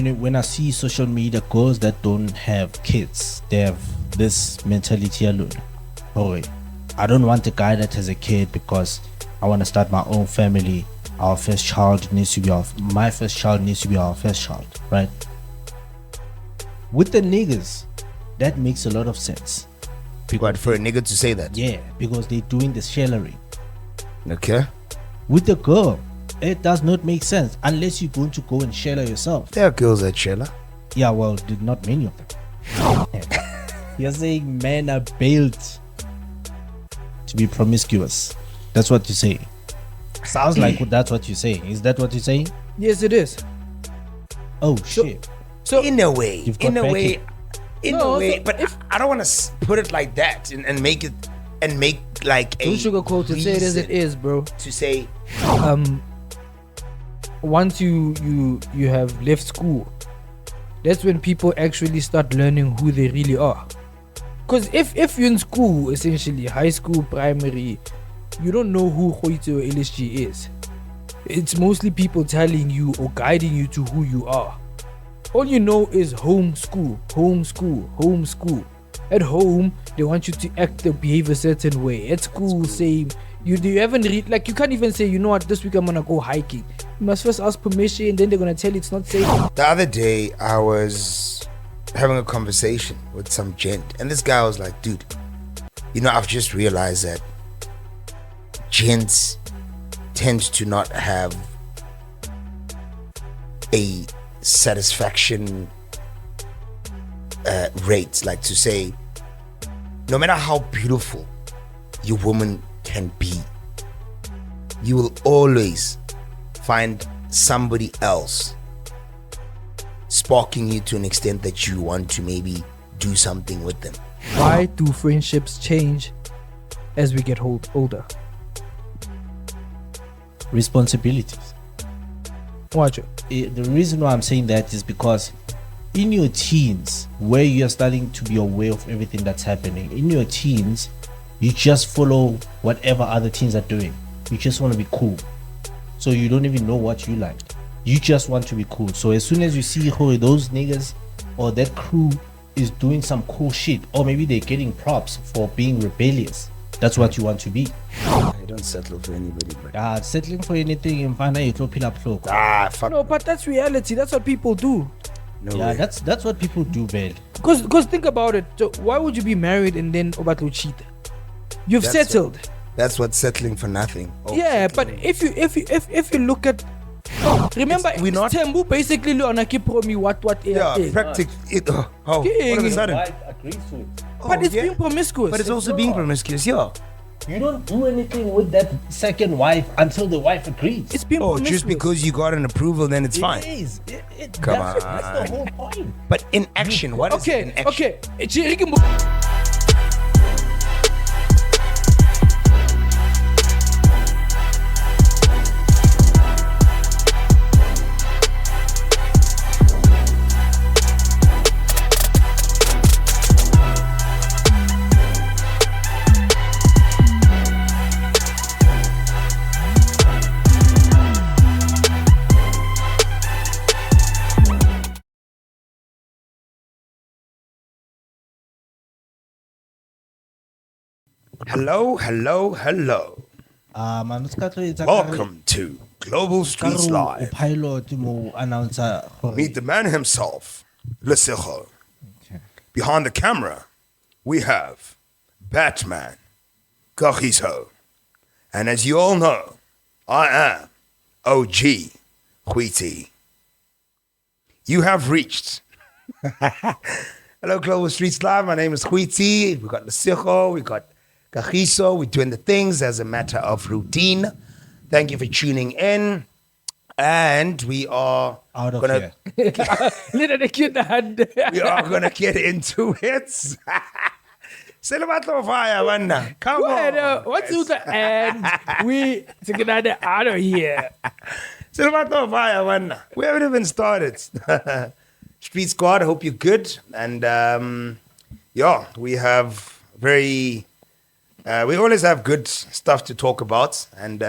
when I see social media girls that don't have kids, they have this mentality alone. Oh wait, I don't want a guy that has a kid because I want to start my own family. My first child needs to be our first child, right? With the niggas, that makes a lot of sense. But for a nigga to say that? Yeah, because they're doing the shellering. Okay. With the girl, it does not make sense unless you're going to go and sheller yourself. There are girls that sheller. Yeah, well, not many of them. You're saying men are built to be promiscuous. That's what you say. Sounds like that's what you're saying. Is that what you're saying? Yes, it is. Oh, shit. So in a way, but if, I don't want to put it like that and make it like a don't sugarcoat it. Say it as it is, bro. To say, once you have left school, that's when people actually start learning who they really are. Because if you're in school, essentially high school, primary, you don't know who Khoite or LSG is. It's mostly people telling you or guiding you to who you are. All you know is home school. At home, they want you to act or behave a certain way. At school, same. You haven't read, like you can't even say, you know what, this week I'm gonna go hiking. You must first ask permission, and then they're gonna tell you it's not safe. The other day, I was having a conversation with some gent, and this guy was like, dude, you know, I've just realized that gents tend to not have a satisfaction rate, like to say, no matter how beautiful your woman can be, you will always find somebody else sparking you to an extent that you want to maybe do something with them. Why do friendships change as we get older? Responsibilities. Watch it. The reason why I'm saying that is because in your teens, where you're starting to be aware of everything that's happening, in your teens, you just follow whatever other teens are doing. You just want to be cool. So you don't even know what you like. You just want to be cool. So as soon as you see those niggas or that crew is doing some cool shit, or maybe they're getting props for being rebellious, that's what you want to be. I don't settle for anybody, but settling for anything in fana you pill up flow. Fuck. No, but that's reality. That's what people do. No yeah, way. that's what people do, man. Because think about it. So why would you be married and then obatlo cheat? You've settled. That's what settling for nothing. Yeah, but if you look at, remember, Tembu basically on keep me what practice it. All of a sudden, Wife agrees to it. But it's being promiscuous. But it's also being promiscuous, yeah. You don't do anything with that second wife until the wife agrees. It's being promiscuous. Just because you got an approval, then it's fine. It is. Come that's the whole point. But in action, what is in action? Okay. Hello. Welcome to Global Streetz Live. Meet the man himself, Lesego. Okay. Behind the camera, we have Batman, Kagiso. And as you all know, I am OG Witty. You have reached. Hello, Global Streetz Live. My name is Witty. We got Lesego, we got Kagiso. We're doing the things as a matter of routine. Thank you for tuning in. And we are out of here. We are gonna get into it. Come on. What's the and we together out of here. We haven't even started. Street Squad, I hope you're good. And we have we always have good stuff to talk about, and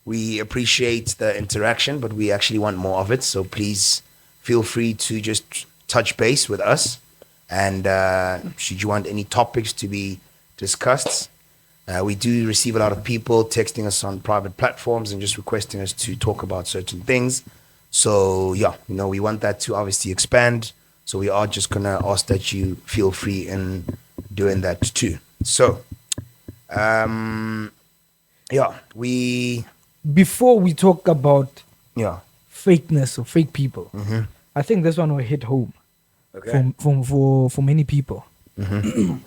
we appreciate the interaction, but we actually want more of it. So please feel free to just touch base with us. And should you want any topics to be discussed, we do receive a lot of people texting us on private platforms and just requesting us to talk about certain things. So yeah, we want that to obviously expand. So we are just gonna ask that you feel free in doing that too. So, before we talk about yeah, fakeness or fake people, I think this one will hit home. okay, For many people. The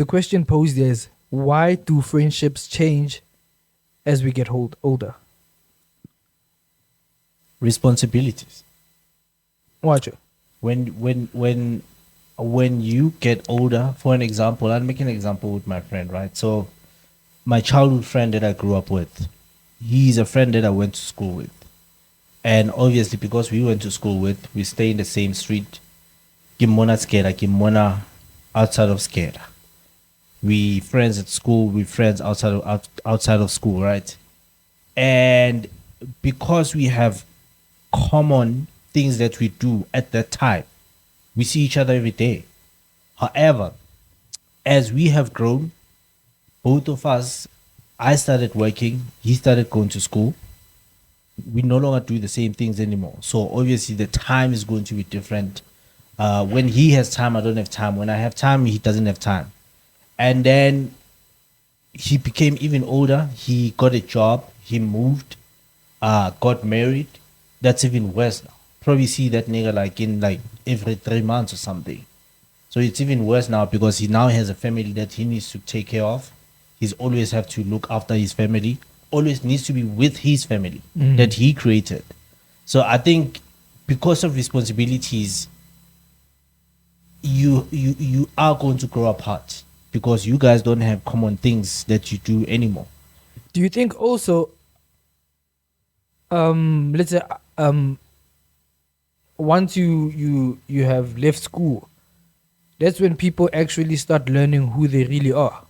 question posed is, why do friendships change as we get older? Responsibilities. Watch it. When you get older, for an example, I'll make an example with my friend, right? So my childhood friend that I grew up with, he's a friend that I went to school with. And obviously, because we went to school with, we stay in the same street. Kimona Skeda, Kimona outside of Skeda. We friends at school, we friends outside of school, right? And because we have common things that we do at that time, we see each other every day. However, as we have grown, both of us, I started working, he started going to school. We no longer do the same things anymore. So obviously the time is going to be different. When he has time, I don't have time. When I have time, he doesn't have time. And then he became even older. He got a job. He moved, got married. That's even worse now. Probably see that nigga like every 3 months or something. So it's even worse now because he now has a family that he needs to take care of. He's always have to look after his family. Always needs to be with his family that he created. So I think because of responsibilities, you are going to grow apart because you guys don't have common things that you do anymore. Do you think also, let's say, once you have left school, that's when people actually start learning who they really are?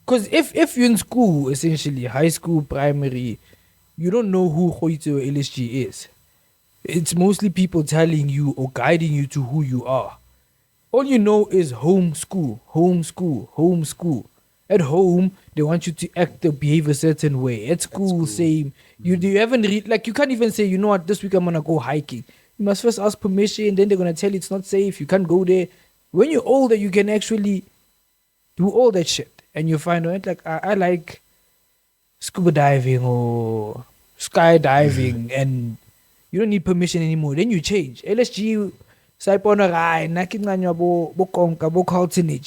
Because if you're in school, essentially, high school, primary, you don't know who Khoite or LSG is. It's mostly people telling you or guiding you to who you are. All you know is home school. At home, they want you to act or behave a certain way. At school, same. You haven't you can't even say, you know what, this week I'm gonna go hiking. You must first ask permission, then they're gonna tell you it's not safe, you can't go there. When you're older, you can actually do all that shit. And you find out, like, I like scuba diving or skydiving, and you don't need permission anymore. Then you change. LSG,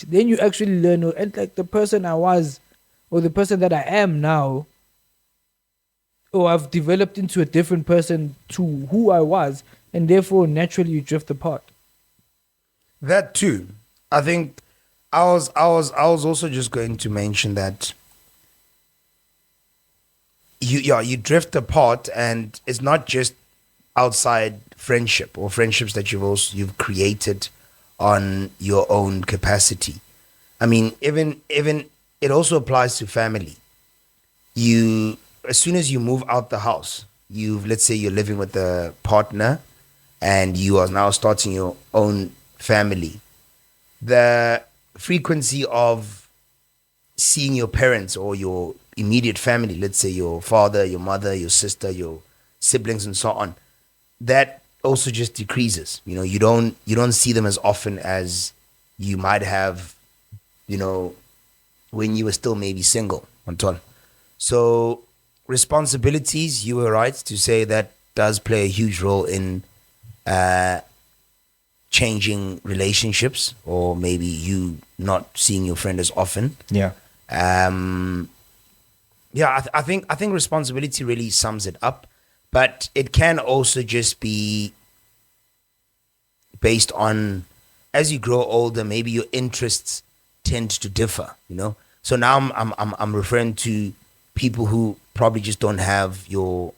then you actually learn. And like the person I was, or the person that I am now, or I've developed into a different person to who I was, and therefore naturally you drift apart. That too. I think I was also just going to mention that you drift apart, and it's not just outside friendship or friendships that you've created on your own capacity. I mean, even it also applies to family. As soon as you move out the house, let's say you're living with a partner and you are now starting your own family. The frequency of seeing your parents or your immediate family, let's say your father, your mother, your sister, your siblings and so on, that also just decreases. You don't see them as often as you might have, when you were still maybe single, Anton. So responsibilities, you were right to say that does play a huge role in changing relationships, or maybe you not seeing your friend as often. Yeah. I think responsibility really sums it up, but it can also just be based on, as you grow older, maybe your interests tend to differ, So now I'm referring to people who probably just don't have your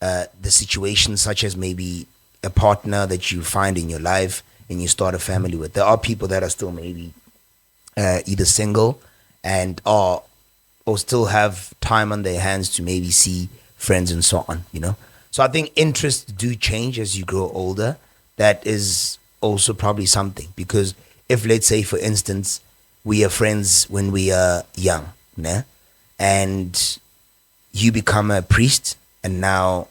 the situation, such as maybe a partner that you find in your life and you start a family with. There are people that are still maybe either single and or still have time on their hands to maybe see friends and so on, So I think interests do change as you grow older. That is also probably something, because if, let's say, for instance, we are friends when we are young, né? And you become a priest, and now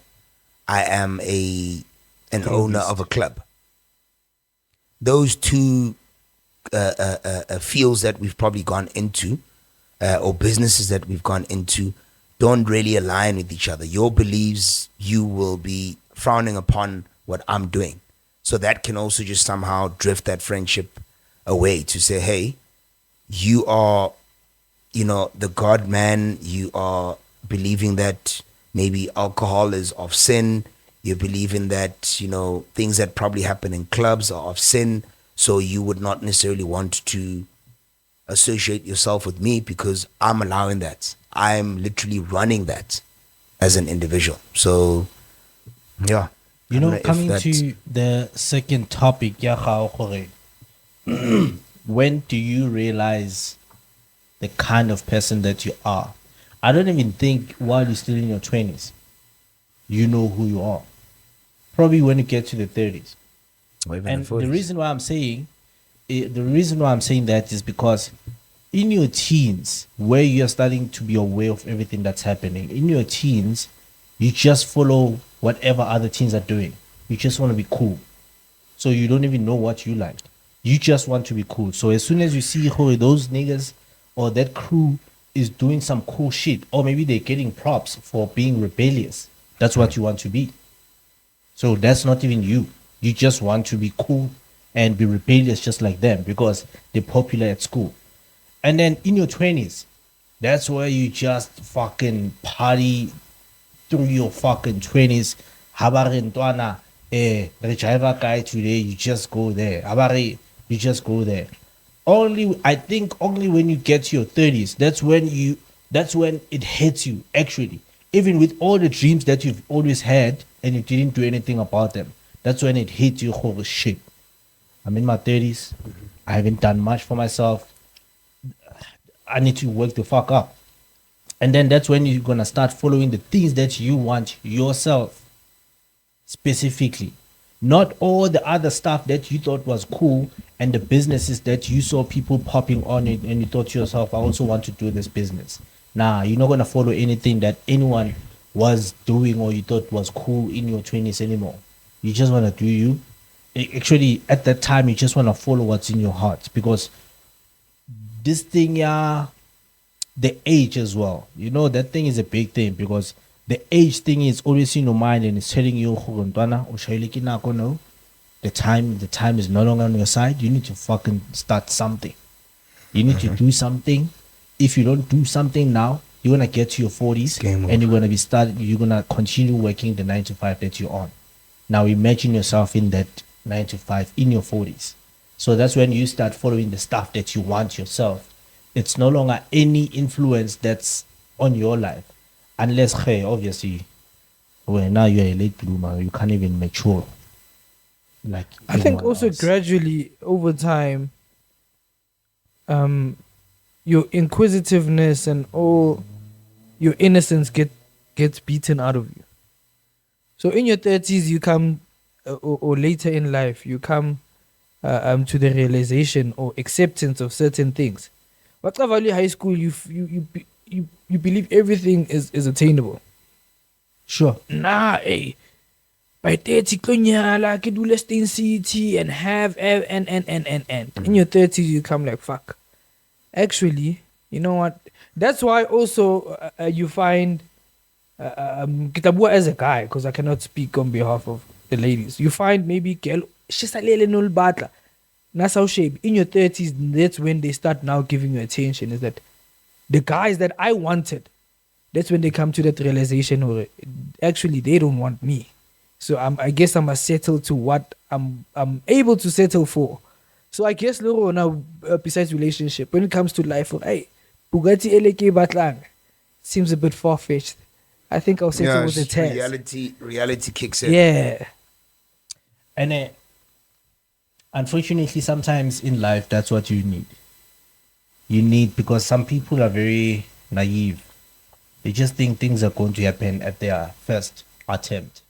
I am an owner of a club. Those two fields that we've probably gone into, or businesses that we've gone into, don't really align with each other. Your beliefs, you will be frowning upon what I'm doing. So that can also just somehow drift that friendship away, to say, hey, you are, the God man, you are believing that maybe alcohol is of sin. You're believing that, things that probably happen in clubs are of sin. So you would not necessarily want to associate yourself with me because I'm allowing that. I'm literally running that as an individual. So, yeah. Coming to the second topic, when do you realize the kind of person that you are? I don't even think while you're still in your 20s, you know who you are. Probably when you get to the 30s. And the reason why I'm saying that is because in your teens, where you're starting to be aware of everything that's happening, in your teens, you just follow whatever other teens are doing. You just want to be cool. So you don't even know what you like. You just want to be cool. So as soon as you see those niggas or that crew is doing some cool shit, or maybe they're getting props for being rebellious, that's what you want to be. So that's not even you. You just want to be cool and be rebellious just like them because they're popular at school. And then in your 20s, that's where you just fucking party through your fucking 20s. Habarentwana, Rejiva guy today, you just go there. Habari, you just go there. I think only when you get to your 30s, that's when it hits you, actually. Even with all the dreams that you've always had and you didn't do anything about them, that's when it hits you, holy shit. I'm in my 30s. I haven't done much for myself. I need to work the fuck up. And then that's when you're going to start following the things that you want yourself, specifically. Not all the other stuff that you thought was cool and the businesses that you saw people popping on it and you thought to yourself, I also want to do this business. Nah, you're not going to follow anything that anyone was doing or you thought was cool in your 20s anymore. You just want to do you. Actually, at that time, you just want to follow what's in your heart, because this thing, the age as well. That thing is a big thing, because the age thing is always in your mind and it's telling you, the time is no longer on your side. You need to fucking start something. You need to do something. If you don't do something now, you're going to get to your 40s and you're going to continue working the 9 to 5 that you're on. Now imagine yourself in that 9 to 5 in your 40s. So that's when you start following the stuff that you want yourself. It's no longer any influence that's on your life. Unless, obviously, now you're a late bloomer, you can't even mature. Like I think also gradually over time, your inquisitiveness and all your innocence gets beaten out of you. So in your 30s, you come, or later in life, you come to the realization or acceptance of certain things. Whatever high school, you believe everything is attainable. Sure. Nah, by 30, I can do less than city and have and. In your 30s, you come like, fuck. Actually, you know what? That's why also you find, Kitabua as a guy, because I cannot speak on behalf of the ladies. You find maybe girl, she's a little no batla. That's how shape. In your 30s, that's when they start now giving you attention. Is that the guys that I wanted? That's when they come to that realization, or actually they don't want me. So I guess I must settle to what I'm able to settle for. So I guess Loro now, besides relationship, when it comes to life, hey, Bugatti LK Batlang seems a bit far-fetched. I think I'll settle with the test. Reality kicks in. Yeah. And unfortunately, sometimes in life, that's what you need. You need, because some people are very naive. They just think things are going to happen at their first attempt.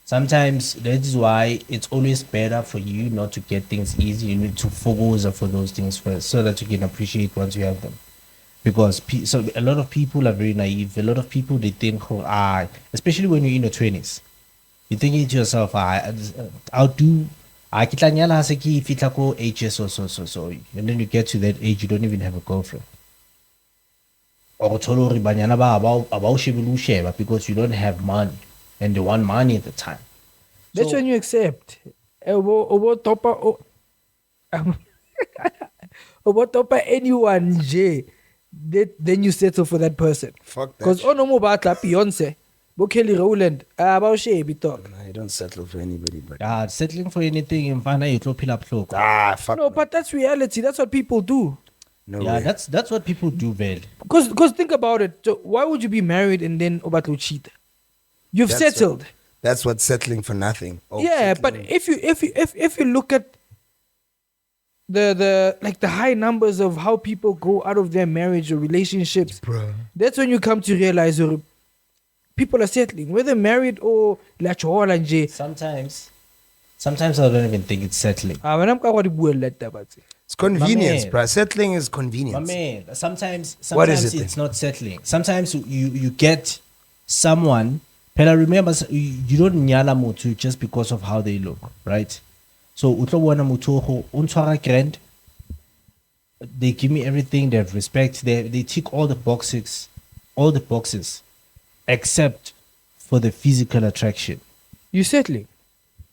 Sometimes that is why it's always better for you not to get things easy. You need to focus for those things first so that you can appreciate once you have them. Because so a lot of people are very naive. A lot of people, they think, especially when you're in your 20s, you're thinking to yourself, I'll do, I kitla nyala ha se ke fitla ko age so. And then you get to that age, you don't even have a girlfriend. Or thole hore banyana ba ba o shebile o sheba because you don't have money. And they want money at the time. That's when you accept. Obo topa anyone nje. Then you settle for that person. Fuck that. Because no more about Beyonce, Bo Kelly Rowland, about Shay talk. I don't settle for anybody, but Settling for anything in Fana you pill up cloak. Fuck. No, but that's reality. That's what people do. No yeah, way. that's what people do, Vel. Because think about it. So why would you be married and then Obatlo cheat? You've settled. That's what settling for nothing. Yeah, but if you look at the high numbers of how people go out of their marriage or relationships, Bruh. that's when you come to realize people are settling, whether married or lachola nje. Sometimes I don't even think it's settling. When I'm It's convenience, man. bruh. Settling is convenience. My man, sometimes What is it it's then? not settling. Sometimes you get someone. Pela, remember, you don't nyala mutu just because of how they look, right? So utlo wana mutu ho untwara grand. They give me everything. They have respect. They tick all the boxes, except for the physical attraction. You settling.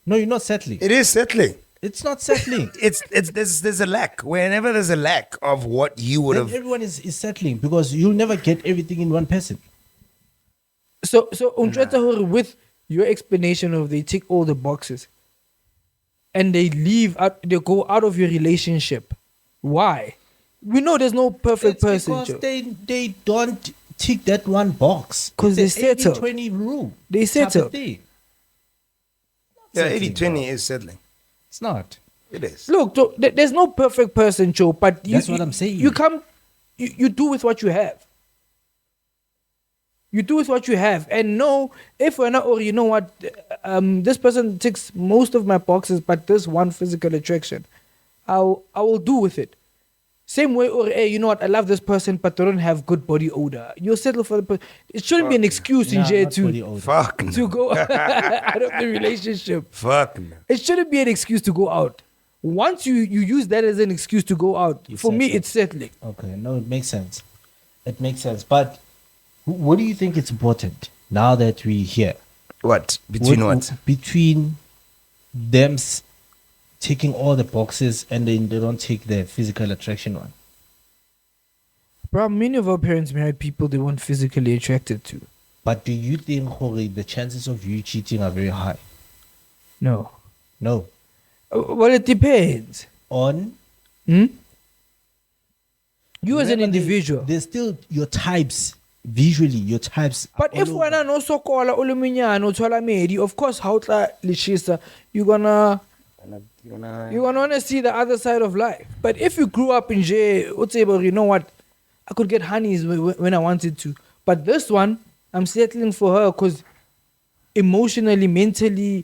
No, you're not settling. It is settling. It's not settling. There's a lack. Whenever there's a lack of what you would Then have. everyone is settling because you'll never get everything in one person. So with your explanation of they tick all the boxes and they go out of your relationship. Why? We know there's no perfect It's person, because Joe. they don't tick that one box. 'Cause It's they the settled. 80-20 rule. They type of settled. thing. Yeah, Settling, 80-20 bro. is settling. It's not. It is. Look, Joe, there's no perfect person, Joe, but That's what I'm saying. You do with what you have. You do with what you have. And no, if we're not, or you know what, this person ticks most of my boxes, but this one physical attraction, I will do with it. Same way, or hey, you know what, I love this person, but they don't have good body odor. You'll settle for the person. It shouldn't be an excuse in Nah, jail not body to odor. Fuck no. go out of the relationship. Fuck no. It shouldn't be an excuse to go out. Once you use that as an excuse to go out, for me, settle. it's settling. Okay, no, it makes sense. It makes sense. But what do you think is important now that we're here? What? Between what? Between them taking all the boxes and then they don't take the physical attraction one. Bro, many of our parents married people they weren't physically attracted to. But do you think, Jorge, the chances of you cheating are very high? No. No. Well, it depends. On? You as an Remember, individual. There's still your types. Visually, your types. But are if all we're over. not so called of course, how you're gonna want to see the other side of life. But if you grew up in jail, you know what, I could get honeys when I wanted to. But this one, I'm settling for her because emotionally, mentally,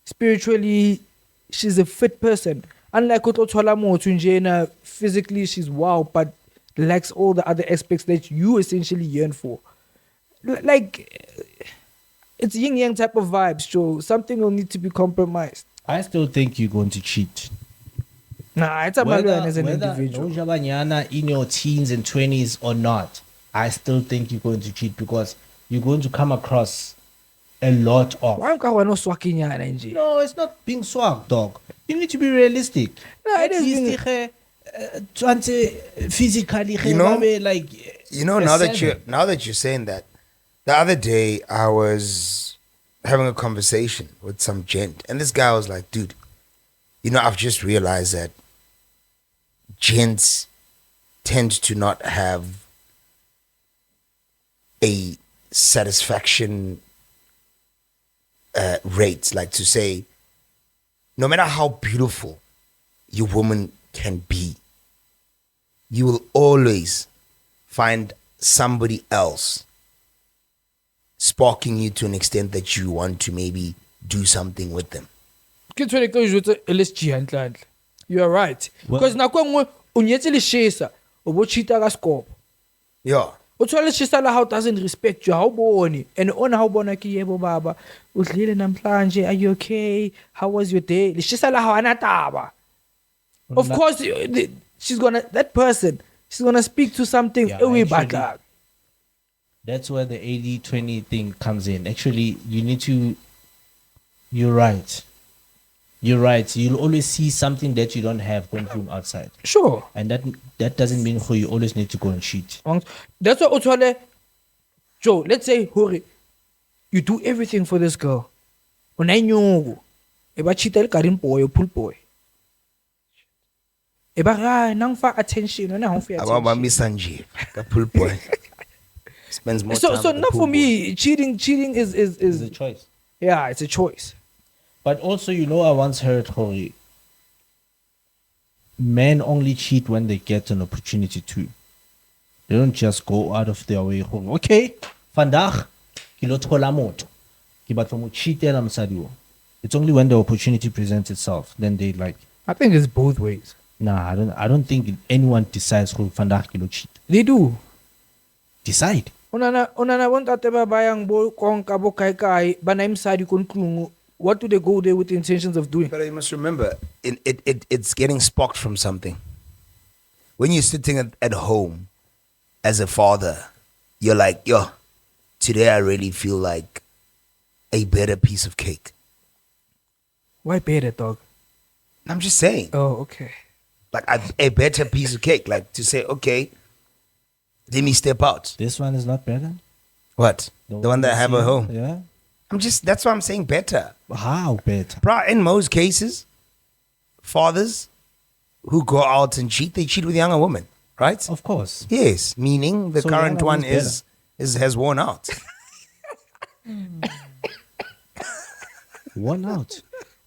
spiritually, she's a fit person. Unlike Tunjena, physically she's wow, but lacks all the other aspects that you essentially yearn for. Like, it's yin-yang type of vibes, so something will need to be compromised. I still think you're going to cheat. Nah, it's a matter as an Whether individual. Nojabanyana in your teens and 20s or not, I still think you're going to cheat because you're going to come across a lot of. Why am I no swakinyana nje? No, it's not being swag, dog. You need to be realistic. No, it is At least, physically, You know- like. You know, a now that seven. you're saying that, the other day I was having a conversation with some gent, and this guy was like, "Dude, you know, I've just realized that gents tend to not have a satisfaction rate, like to say, no matter how beautiful your woman can be, you will always find somebody else sparking you to an extent that you want to maybe do something with them. Ke tshwere ke o jwetse LSG hantle. You are right. Well- Because nako nngwe o nyetse leshesa o bo cheata ka scope. Yeah. O tshwere leshesa la how doesn't respect you. How bone and ona how bona ke yebo baba. Udlile namhlanje, are you okay? How was your day? Leshesa la how anataba. Of course she's gonna speak to something Yeah, away actually- back. That's where the 80-20 thing comes in. Actually, you're right. You're right. You'll always see something that you don't have going from outside. Sure. And that doesn't mean you always need to go and cheat. That's why Otwale, Joe, let's say Hori, you do everything for this girl. When I know eba cheat el karim boy or pull boy. Eba ra nang fa attention, na hong fa About attention. Mami Sanjeev, the pool boy. Spends more time. So with the not pool for boy. me, cheating It's a is choice. yeah, it's a choice. But also, I once heard, Hori, men only cheat when they get an opportunity to. They don't just go out of their way. Okay, vandag, ke lo thola motho. Ke batla mo cheatela mosadi o. It's only when the opportunity presents itself, then they like, I think it's both ways. nah, I don't think anyone decides who vandag ke lo cheat. They do. Decide. Onana bontate ba bayang bo konka bo kai ba na imsadi kon tlung. What do they go there with the intentions of doing? But you must remember, it's getting sparked from something. When you're sitting at home as a father, you're like, yo, today I really feel like a better piece of cake. Why better, dog? I'm just saying, Oh, okay. like a better piece of cake. Like to say, okay, let me step out. This one is not better. What? The one that I have at home. Yeah. That's why I'm saying better. How better? Bro, in most cases, fathers who go out and cheat, they cheat with younger women, right? Of course. Yes, meaning the So current younger one one's has worn out. One out.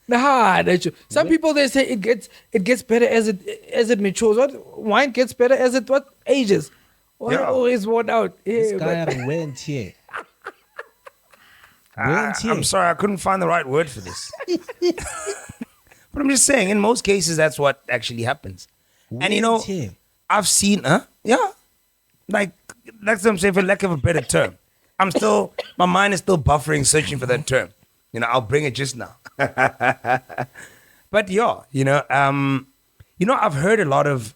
Nah, that's true. Some people they say it gets better as it matures. What wine gets better as it ages. Wine Yeah. always worn out. This Yeah, guy but went here. I'm sorry, I couldn't find the right word for this. But I'm just saying, in most cases, that's what actually happens. And Went here. I've seen, yeah, like that's what I'm saying, for lack of a better term. My mind is still buffering, searching for that term. I'll bring it just now. But yeah, I've heard a lot of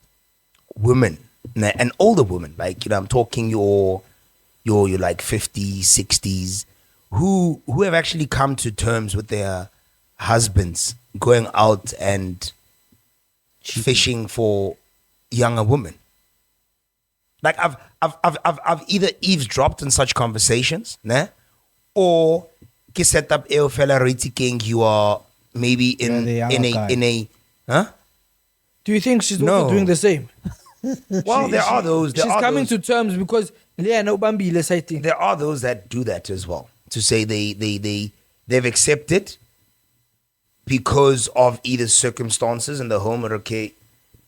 women and older women, like, I'm talking your like 50s, 60s, who have actually come to terms with their husbands going out and fishing for younger women. Like I've either eavesdropped in such conversations, né? Or ke set up a fella rating you are maybe in a huh? do you think she's No. also doing the same? Well, there are those. She's coming to terms because no bambile sighting. There are those that do that as well. To say they've accepted because of either circumstances in the home, or okay,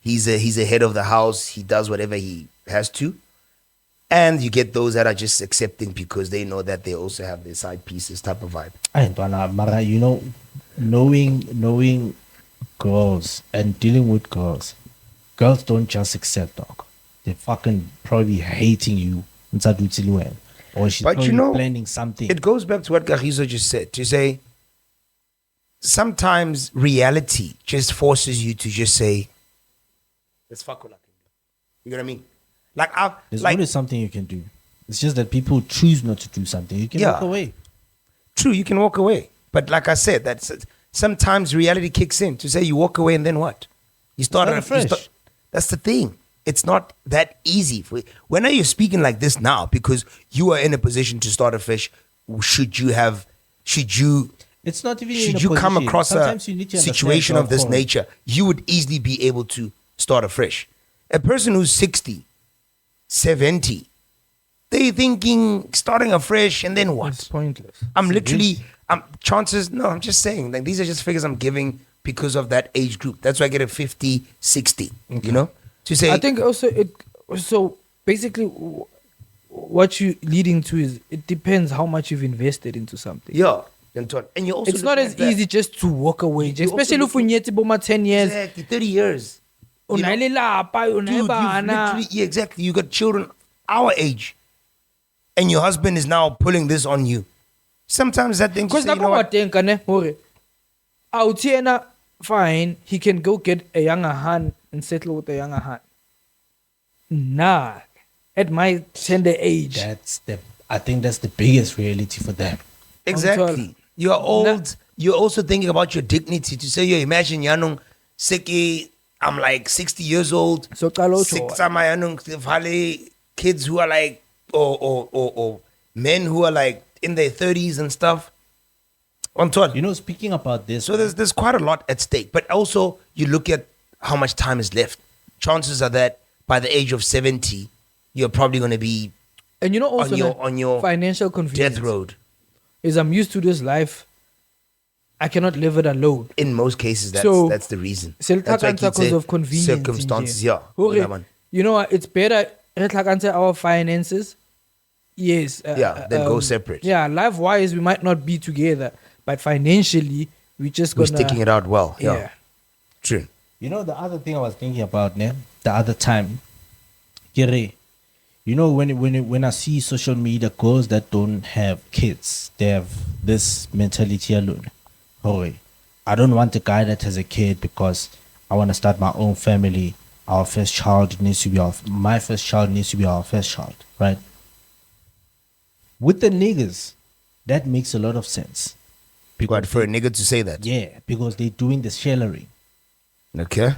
he's a head of the house, he does whatever he has to. And you get those that are just accepting because they know that they also have their side pieces type of vibe. Mara, knowing girls and dealing with girls don't just accept, dog. They're fucking probably hating you. Or she's But probably planning something. It goes back to what Kagiso just said, to say sometimes reality just forces you to just say, let's fuck what I can do. You know what I mean? There's always something you can do. It's just that people choose not to do something. You can walk away. True, you can walk away. But like I said, sometimes reality kicks in to say you walk away and then what? You start afresh. That's the thing. It's not that easy. When are you speaking like this now? Because you are in a position to start afresh. Should you It's not even should you come across a situation of this nature. nature, you would easily be able to start afresh. A person who's 60, 70, they're thinking starting afresh and then what? It's pointless. I'm just saying, like, these are just figures I'm giving because of that age group. That's why I get a 50, 60, to say. I think also so basically what you leading to is it depends how much you've invested into something. Yeah. And you're also It's not as looking at easy just to walk away, You also especially if looking- you boma 10 years. Exactly, 30 years. O You na know, le lapa, o na le Dude, bana. exactly. You got children our age, and your husband is now pulling this on you. Sometimes that thing to Because say, you know what? Fine, he can go get a younger hand and settle with a younger hand. Nah, at my tender age, I think that's the biggest reality for them. Exactly. You are old. You're also thinking about your dignity. To say, you imagine, Yanung, Seki, I'm like 60 years old. So Kalo Six of my kids who are like, or men who are like in their 30s and stuff. You know, speaking about this, So there's quite a lot at stake. But also, you look at how much time is left. Chances are that by the age of 70, you're probably going to be and you know also on your financial convenience death road. is I'm used to this life. I cannot live it alone. In most cases, that's the reason. That's why I keep Because saying of convenience. circumstances, yeah. You know what? It's better. Our finances. Yes. Then go separate. Yeah, life-wise, we might not be together, but financially, we're We're sticking it out well. Yeah. True. you know, the other thing I was thinking about, the other time, Kere, you know, when I see social media girls that don't have kids, they have this mentality alone. Oh, I don't want a guy that has a kid because I want to start my own family. Our first child needs to be my first child needs to be our first child, right? With the niggas, that makes a lot of sense. But for a nigga to say that. Yeah, because they're doing the shellering. Okay.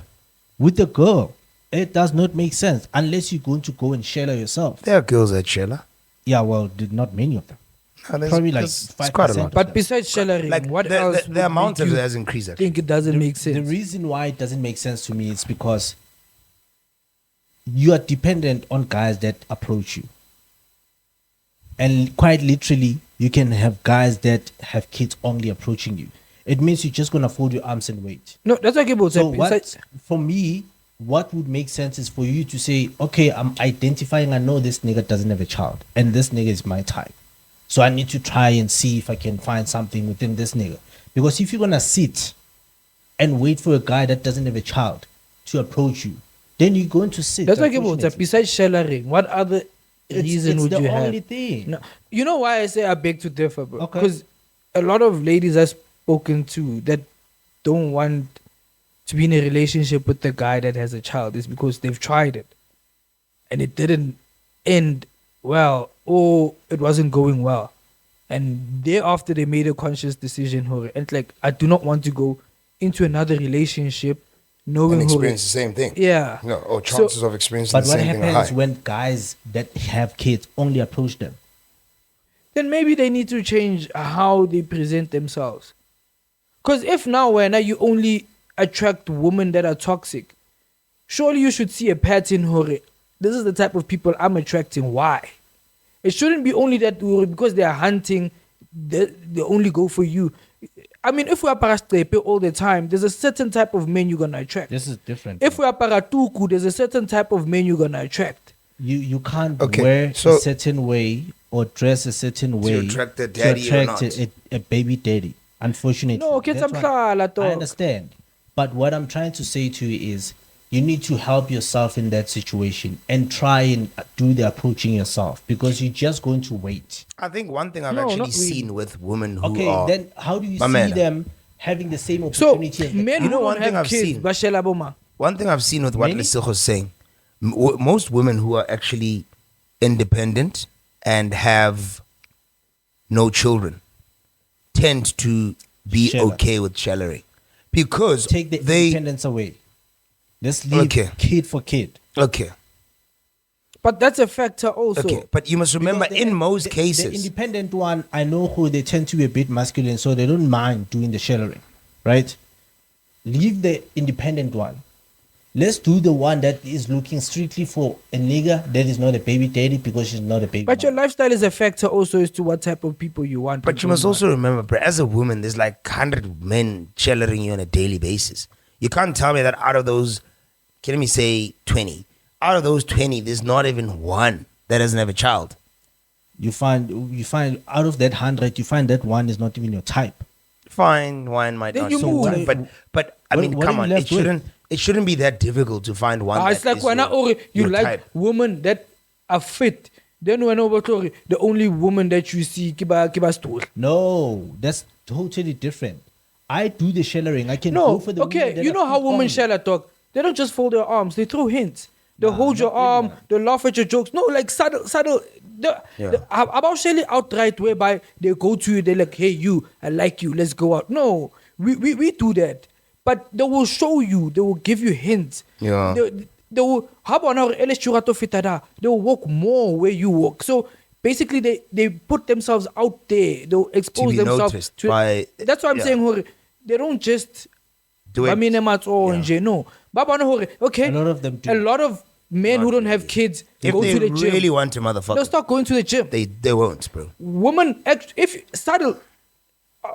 With the girl, it does not make sense unless you're going to go and sheller yourself. There are girls that sheller. Yeah, well, not many of them. No, Probably like it's 5%. quite a lot. But besides shellering, Like what else? the would amount make of you it has increased. Actually. think it doesn't make The sense. reason why it doesn't make sense to me is because you are dependent on guys that approach you. And quite literally, you can have guys that have kids only approaching you. It means you're just going to fold your arms and wait. No, that's okay, but So for me, what would make sense is for you to say, okay, I'm identifying, I know this nigga doesn't have a child, and this nigga is my type. So I need to try and see if I can find something within this nigga. Because if you're going to sit and wait for a guy that doesn't have a child to approach you, then you're going to sit. That's okay, but unfortunately. besides shellering, what other reason it's would the you have? only thing. No, you know why I say I beg to differ, bro? Okay. Because a lot of ladies I've spoken to that don't want to be in a relationship with the guy that has a child is because they've tried it and it didn't end well, or it wasn't going well, and thereafter they made a conscious decision, and like, I do not want to go into another relationship knowing And experience the same thing. yeah. No, or chances of experiencing But the what same thing are happens high. when guys that have kids only approach them? Then maybe they need to change how they present themselves. Because if now when you only attract women that are toxic, surely you should see a pattern. This is the type of people I'm attracting. Why? It shouldn't be only that because they are hunting, they only go for you. I mean, if we are parastepe all the time, there's a certain type of men you're gonna attract. This is different. If we are paratuku, there's a certain type of men you're gonna attract. You can't Okay, wear so- a certain way or dress a certain way attract a daddy or not. a baby daddy. Unfortunately, No, okay, That's some what- khala, I dog. understand, but what I'm trying to say to you is you need to help yourself in that situation and try and do the approaching yourself, because you're just going to wait. I think one thing I've No, actually not really. seen with women who Okay, are then how do you My see man. them having the same So opportunity as the men You who know don't one thing have I've kids, seen? bashela boma. One thing I've seen with what Really? Lesego is saying, most women who are actually independent and have no children tend to be Sheller. okay with shellering because take the they independence away. Let's leave Okay. kid for kid. okay But that's a factor also. okay, but you must remember Because in most the cases, independent one, I know who they tend to be a bit masculine, so they don't mind doing the shellering, right? Leave the independent one. Let's do the one that is looking strictly for a nigga that is not a baby daddy because she's not a baby. But your mama. lifestyle is a factor also as to what type of people you want. but you must also remember, bro, as a woman, there's like 100 men shellering you on a daily basis. You can't tell me that out of those, let me say 20, out of those 20, there's not even one that doesn't have a child. you find out of that 100, you find that one is not even your type. Fine, one might Then not. you So move. but I mean, what come are on, you it left with? shouldn't be that difficult to find one. It's that like is when your you like type. women that are fit. Then when the only woman that you see kiba stool. No, that's totally different. I do the shellering. I can No, go for the women okay. that You are know how fit women only. shell talk? They don't just fold their arms. They throw hints. They hold your not arm. everyone. They laugh at your jokes. No, like subtle. About shelling outright, whereby they go to you. They're like, "Hey, you, I like you. Let's go out." No, we do that, but they will show you. They will give you hints. Yeah. They will. How about now? They will walk more where you walk. So basically, they put themselves out there. They'll expose be themselves noticed to. by- That's what I'm yeah. saying. Hore, they don't just Do it. no. Okay. A lot of them do. A lot of men who don't have kids If go they to the gym. really want to, They'll motherfucker, start going to the gym. they won't, bro. Women, if subtle,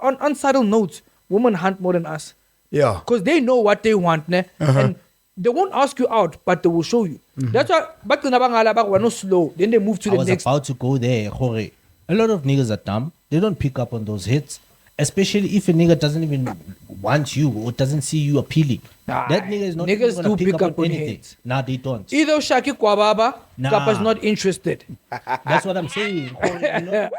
on subtle notes, women hunt more than us Yeah. because they know what they want, ne? Uh-huh. And they won't ask you out, but they will show you. That's why back to Nabangala, we're not slow. Then they move to I the was next. about to go there. Jorge. A lot of niggas are dumb. They don't pick up on those hits. Especially if a nigga doesn't even want you or doesn't see you appealing. Nah, That nigga is not niggas even gonna do pick pick up up on on anything. hits. Nah, they don't. Either Shaki Kwababa, Nah. Kapa's not interested. That's what I'm saying. Jorge, you know,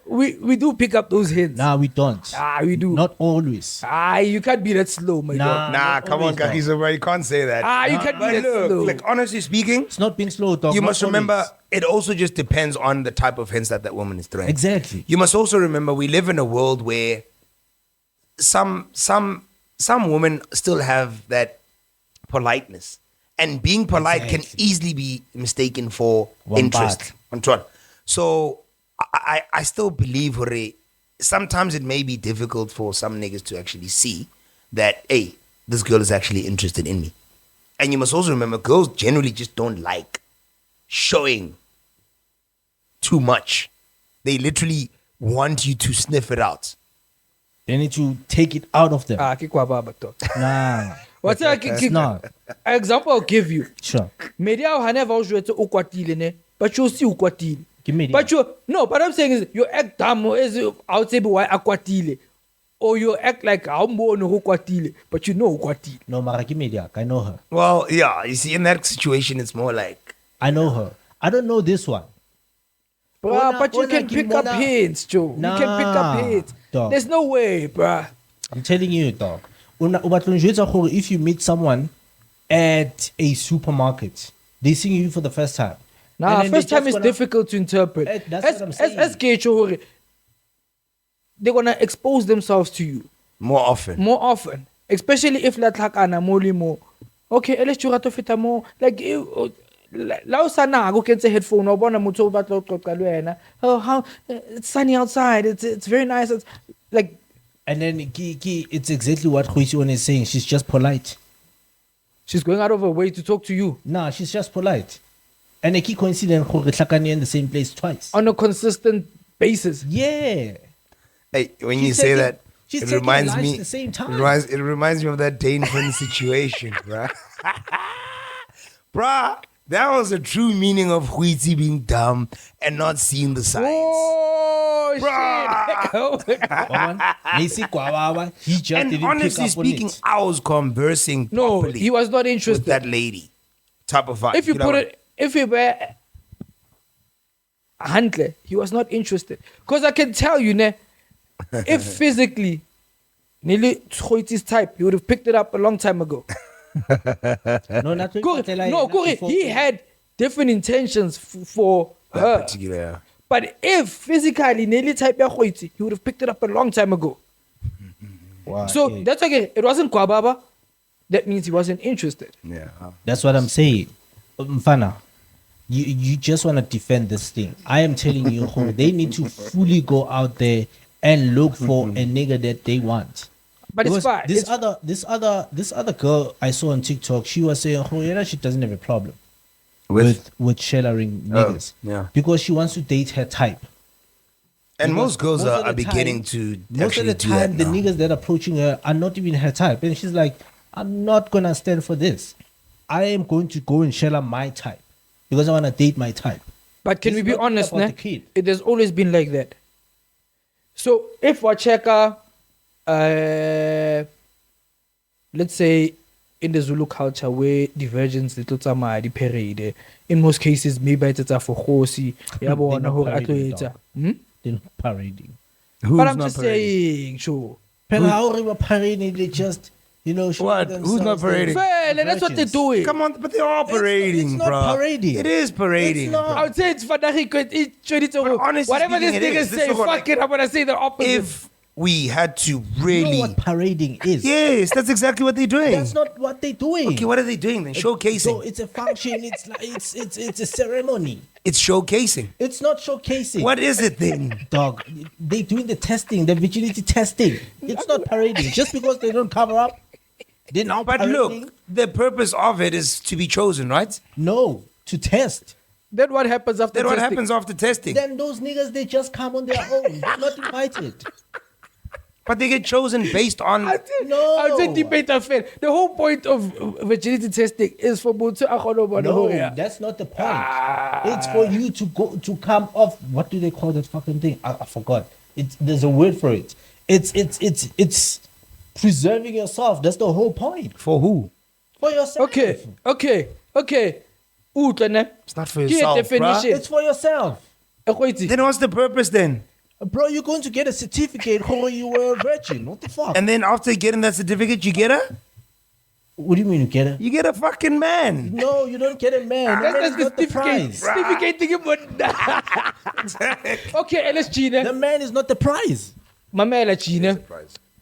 really. We do pick up those hints. Nah, we don't. We do. Not always. You can't be that slow, my Nah. dog. Nah, not come on, always, dog. Kagiso, bro. You can't say that. You can't be But that look, slow. like honestly speaking, It's not being slow, dog. you not must remember always. it also just depends on the type of hints that woman is throwing. Exactly. You must also remember we live in a world where some women still have that politeness, and being polite can Exactly. easily be mistaken for One interest. So I still believe, Hore, sometimes it may be difficult for some niggas to actually see that, hey, this girl is actually interested in me. And you must also remember, girls generally just don't like showing too much. They literally want you to sniff it out. They need to take it out of them. Ke Kwababa, dog. Nah. What's that? It's not. Example I'll give you. Sure. Maybe I never joué to ukwatile ne, but you see ukwatile. Give me But what I'm saying is you act dumb as I'll say why akwatile. Or you act like I'm born ukwatile, but you know ukwatile. No, Mara, give me the I know her. Well, yeah, you see, in that situation, it's more like, I know her. I don't know this one. Bruh, Ona- but you ona can pick up kimona- hints, Joe. You can pick up Nah, hints. dog. There's no way, bruh. I'm telling you, dog. If you meet someone at a supermarket, they see you for the first time. Nah, And then first they time just is gonna- difficult to interpret. That's what I'm saying. As Kecho, they're gonna expose themselves to you more often. more often, especially if latlhakana molimo. Okay, let's try to fit more. Like la sana go can say headphone or bona motho ba tlo qoqa le wena. Oh, how it's sunny outside. It's very nice. It's like And then it's exactly what Huision is saying. She's just polite. she's going out of her way to talk to you Nah, she's just polite. And a key coincidence, in the same place twice. on a consistent basis. Hey, Yeah. when She's you say taking- that, she's it taking reminds lives me. at the same time. It reminds me of that Dane Finn situation, bruh. Bruh, that was the true meaning of Huiti being dumb and not seeing the signs. Oh Bruh. shit! He just And didn't honestly pick up on speaking, it. I was conversing No, properly he was not with interested. that lady. Type of vibe. If you know put what? it, if he were Handler, he was not interested. Because I can tell you, ne, if physically nearly Tsoiti's type, he would have picked it up a long time ago. No, not Corey, he had different intentions for that her. particular. But if physically nearly type ya Tsoiti, he would have picked it up a long time ago. Wow, So yeah. that's okay. It wasn't Kwababa. That means he wasn't interested. Yeah. That's what I'm saying. Mfana, you just want to defend this thing. I am telling you, they need to fully go out there and look for a nigga that they want. But it's Because fine. This other girl I saw on TikTok, she was saying, she doesn't have a problem With with shellering niggas. yeah. Because she wants to date her type. And Because most girls most of are the beginning time- to Most of actually the do that time, the now. niggas that are approaching her are not even her type. And she's like, I'm not going to stand for this. I am going to go and shell my type because I want to date my type. But can This we is be not honest, about ne? the kid. It has always been like that. So if Wacheka, let's say in the Zulu culture where the virgins little tama the parade, in most cases maybe it's a for hosi, They're not parading, dog. They're not parading. Who's But I'm not just parading? saying, sure. But how they were parading, they just, showing What? Who's not themselves parading? Fair, that's what they're virgins. doing. Come on, but they're all parading, it's not bro. parading. It is parading. It's not. bro. I would say it's Fadari. honestly Whatever speaking, this it nigga is. This say, is what, fuck it, I'm gonna say the opposite. If we had to You know really, what parading is? yes, that's exactly what they're doing. That's not what they're doing. Okay, what are they doing then? Showcasing. So it's a function. It's like it's a ceremony. It's showcasing. It's not showcasing. What is it then? Dog? They doing the testing, the virginity testing. It's not parading. Just because they don't cover up, they're not But parading. look, the purpose of it is to be chosen, right? No, to test. then what happens after Then what testing? happens after testing? Then those niggas, they just come on their own. They're not invited. But they get chosen based on. No. I'll say debate affair. The whole point of virginity testing is for Butsu Akhono No, Bono. that's not the point. It's for you to come off. What do they call that fucking thing? I forgot. There's a word for it. It's preserving yourself. That's the whole point. For who? For yourself. Okay. Utlane. It's not for Here yourself, definition. It's for yourself. Equity. Then what's the purpose then? Bro, you're going to get a certificate or you were a virgin. What the fuck? And then after getting that certificate, you get a? What do you mean you get it? You get a fucking man. No, you don't get a man. The man That's is the not the certificate. prize. Certificate. Okay, let's Gina. The man is not the prize. Mamela Gina.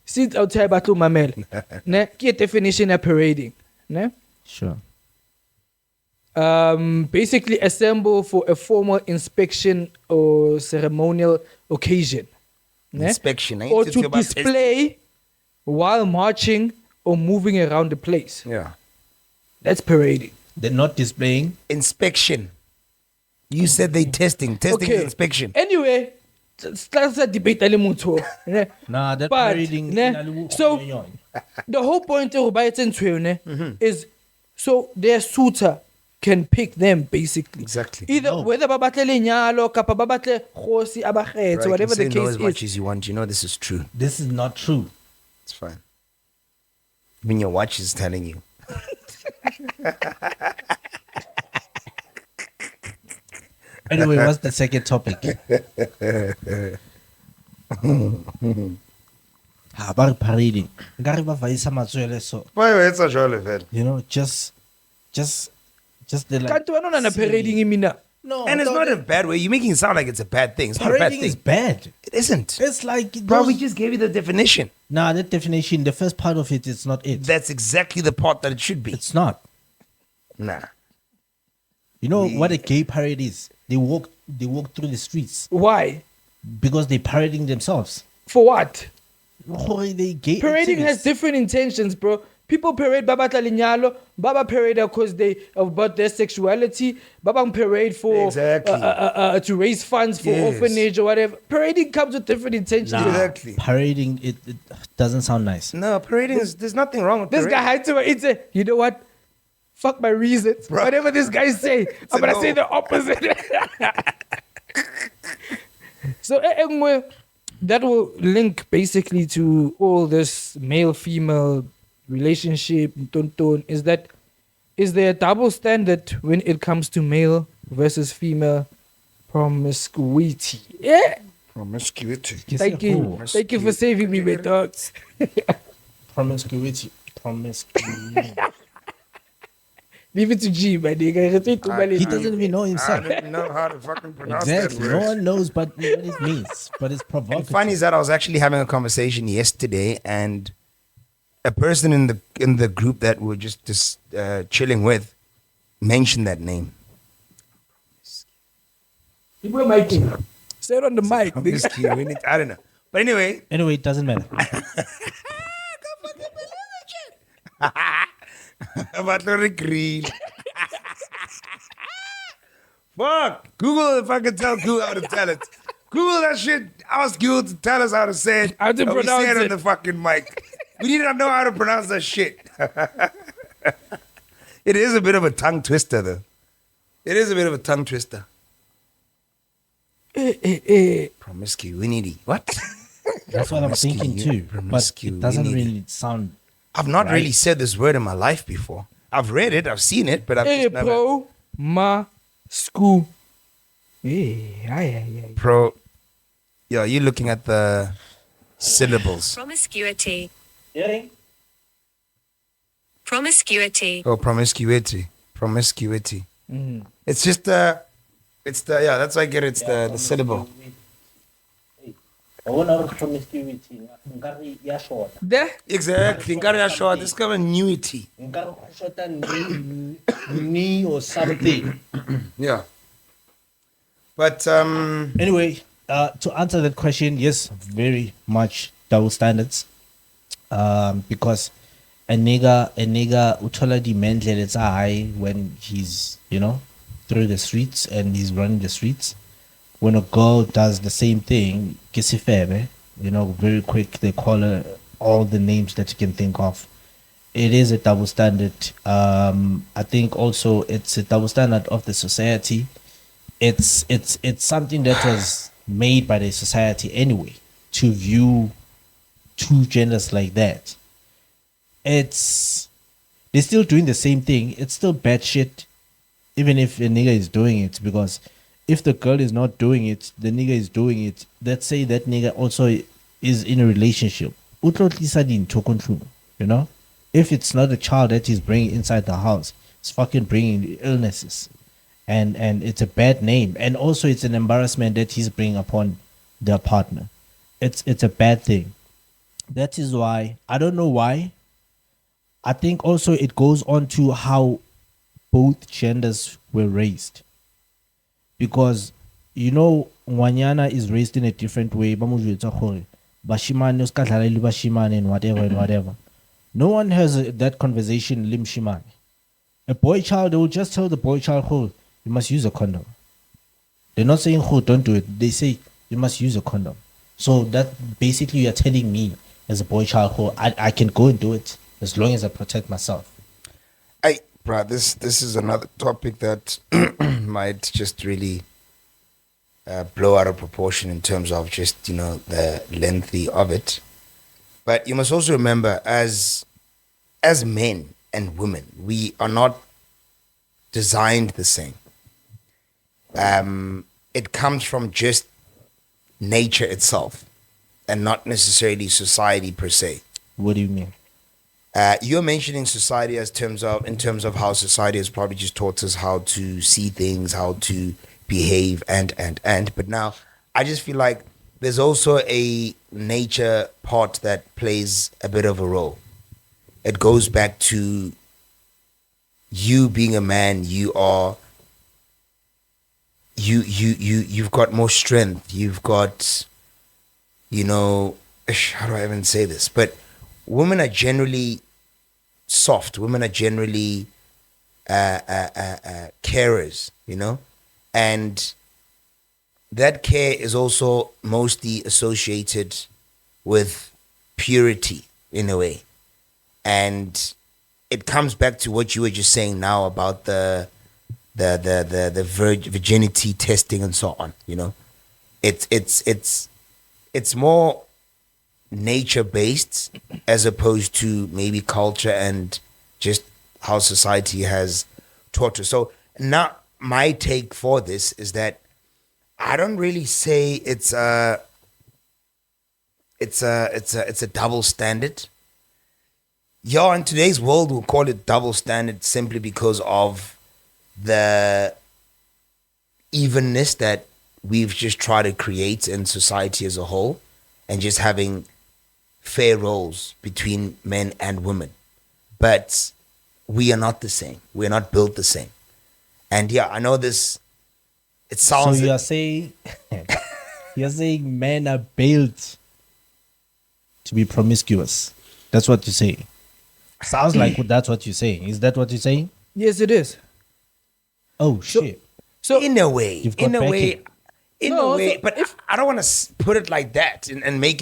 Since I'll tell about Mamela. Ne? Get definition of parading. Ne? Sure. Basically assemble for a formal inspection or ceremonial occasion. Ne? Inspection, eh? Or It's to about testing. display while marching or moving around the place. Yeah. That's parading. They're not displaying. Inspection. You said they testing. Testing is inspection. Anyway, that's a debate. Ne? Nah, that But, parading. ne? So the whole point of is so their suitor can pick them basically. Exactly. Either whether babatle lenyalo kapa babatle khosi abakhethe, Right, whatever you the can say no case as much is. as you want. You know this is true. This is not true. It's fine. When your watch is telling you. Anyway, what's the second topic? About parading. Nkare ba vaisa matswele so. You know, just the like. Kanti wena una parading imina. No, And it's no, not a bad way. You're making it sound like it's a bad thing. It's not a bad parading thing. is bad. It isn't. It's like Bro, we those- just gave you the definition. Nah, that definition, the first part of it is not it. That's exactly the part that it should be. It's not. Nah. You know what a gay parade is? They walk through the streets Why? because they're parading themselves. For what? They gay Parading has activists. different intentions, bro. People parade babatla linyalo, baba parade because they about their sexuality, baba parade for Exactly. to raise funds for Yes. orphanage or whatever. Parading comes with different intentions. Nah, Exactly. Parading it doesn't sound nice. No, parading is, there's nothing wrong with This parading. guy had to it's a, you know what? Fuck my reasons. Whatever this guy say, I'm a gonna no. say the opposite. So that will link basically to all this male-female relationship. Is there a double standard when it comes to male versus female promiscuity? Yeah. Promiscuity. Thank you for saving me, my dogs. Promiscuity. Leave it to G, my nigga. He doesn't even know I himself. don't even know how to fucking pronounce Exactly. that No word. one knows but what it means. But it's provocative. Funny is that I was actually having a conversation yesterday, and a person in the group that we're just chilling with mentioned that name. People making. Say it on the mic. nigga. Promiscuity. I don't know, but anyway. Anyway, it doesn't matter. About the grill. Fuck. Google if I can tell Google how to tell it. Google that shit. Ask Google to tell us how to say it. How to and we pronounce say it on it. the fucking mic. We need to know how to pronounce that shit. It is a bit of a tongue twister, though. It is a bit of a tongue twister. Promiscuity. What? That's what I'm thinking too. But it doesn't really sound. I've not right. really said this word in my life before. I've read it, I've seen it, but I've just never. Pro-ma-scu. Yeah. Yeah, you're looking at the syllables. Promiscuity. Hearing? Promiscuity. Oh, promiscuity. It's just it's the that's why I get it's the syllable. Promiscuity. There. Exactly. Short. This kind of annuity. Knee or something. Yeah. But Anyway, to answer that question, yes, very much double standards. Because a nigga utola di mendle high when he's, through the streets and he's running the streets. When a girl does the same thing, kisifebe, very quick, they call her all the names that you can think of. It is a double standard. I think also it's a double standard of the society. It's something that was made by the society anyway, to view two genders like that. They're still doing the same thing. It's still bad shit, even if a nigga is doing it, because if the girl is not doing it, the nigga is doing it. Let's say that nigga also is in a relationship. If it's not a child that he's bringing inside the house, it's fucking bringing illnesses. And it's a bad name. And also it's an embarrassment that he's bringing upon their partner. It's a bad thing. That is why, I don't know why. I think also it goes on to how both genders were raised. Because, Wanyana is raised in a different way. Bashimane and whatever. No one has that conversation, lim shimane. A boy child, they will just tell the boy child, you must use a condom. They're not saying, don't do it. They say, you must use a condom. So that basically you're telling me as a boy child, I can go and do it as long as I protect myself. Bruh, this is another topic that might just really blow out of proportion in terms of just, the length of it. But you must also remember, as men and women, we are not designed the same. It comes from just nature itself and not necessarily society per se. What do you mean? You're mentioning society in terms of how society has probably just taught us how to see things, how to behave, and. But now, I just feel like there's also a nature part that plays a bit of a role. It goes back to you being a man. You've got more strength. You've got, how do I even say this? But women are generally soft. Women are generally carers, and that care is also mostly associated with purity in a way. And it comes back to what you were just saying now about the virginity testing and so on. It's more nature based as opposed to maybe culture and just how society has taught us. So now my take for this is that I don't really say it's a double standard. Yeah, in today's world we'll call it double standard simply because of the evenness that we've just tried to create in society as a whole, and just having fair roles between men and women. But we are not the same. We're not built the same. And yeah, I know this, it sounds... So you're saying men are built to be promiscuous. That's what you're saying. Sounds like that's what you're saying. Is that what you're saying? Yes, it is. Oh, shit. So in a way, No, but I don't want to put it like that and make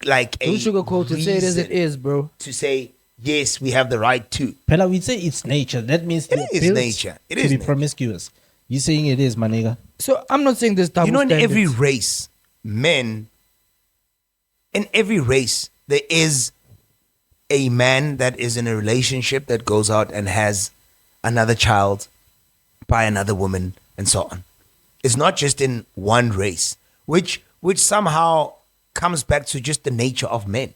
like a don't sugarcoat to say it as it is, bro. To say, yes, we have the right to. Pella, we say it's nature. That means It they're is built nature. It to is be nature. promiscuous. You saying it is, my nigga? So I'm not saying there's double You know, in every standards. race, in every race, there is a man that is in a relationship that goes out and has another child by another woman and so on. It's not just in one race, which somehow comes back to just the nature of men.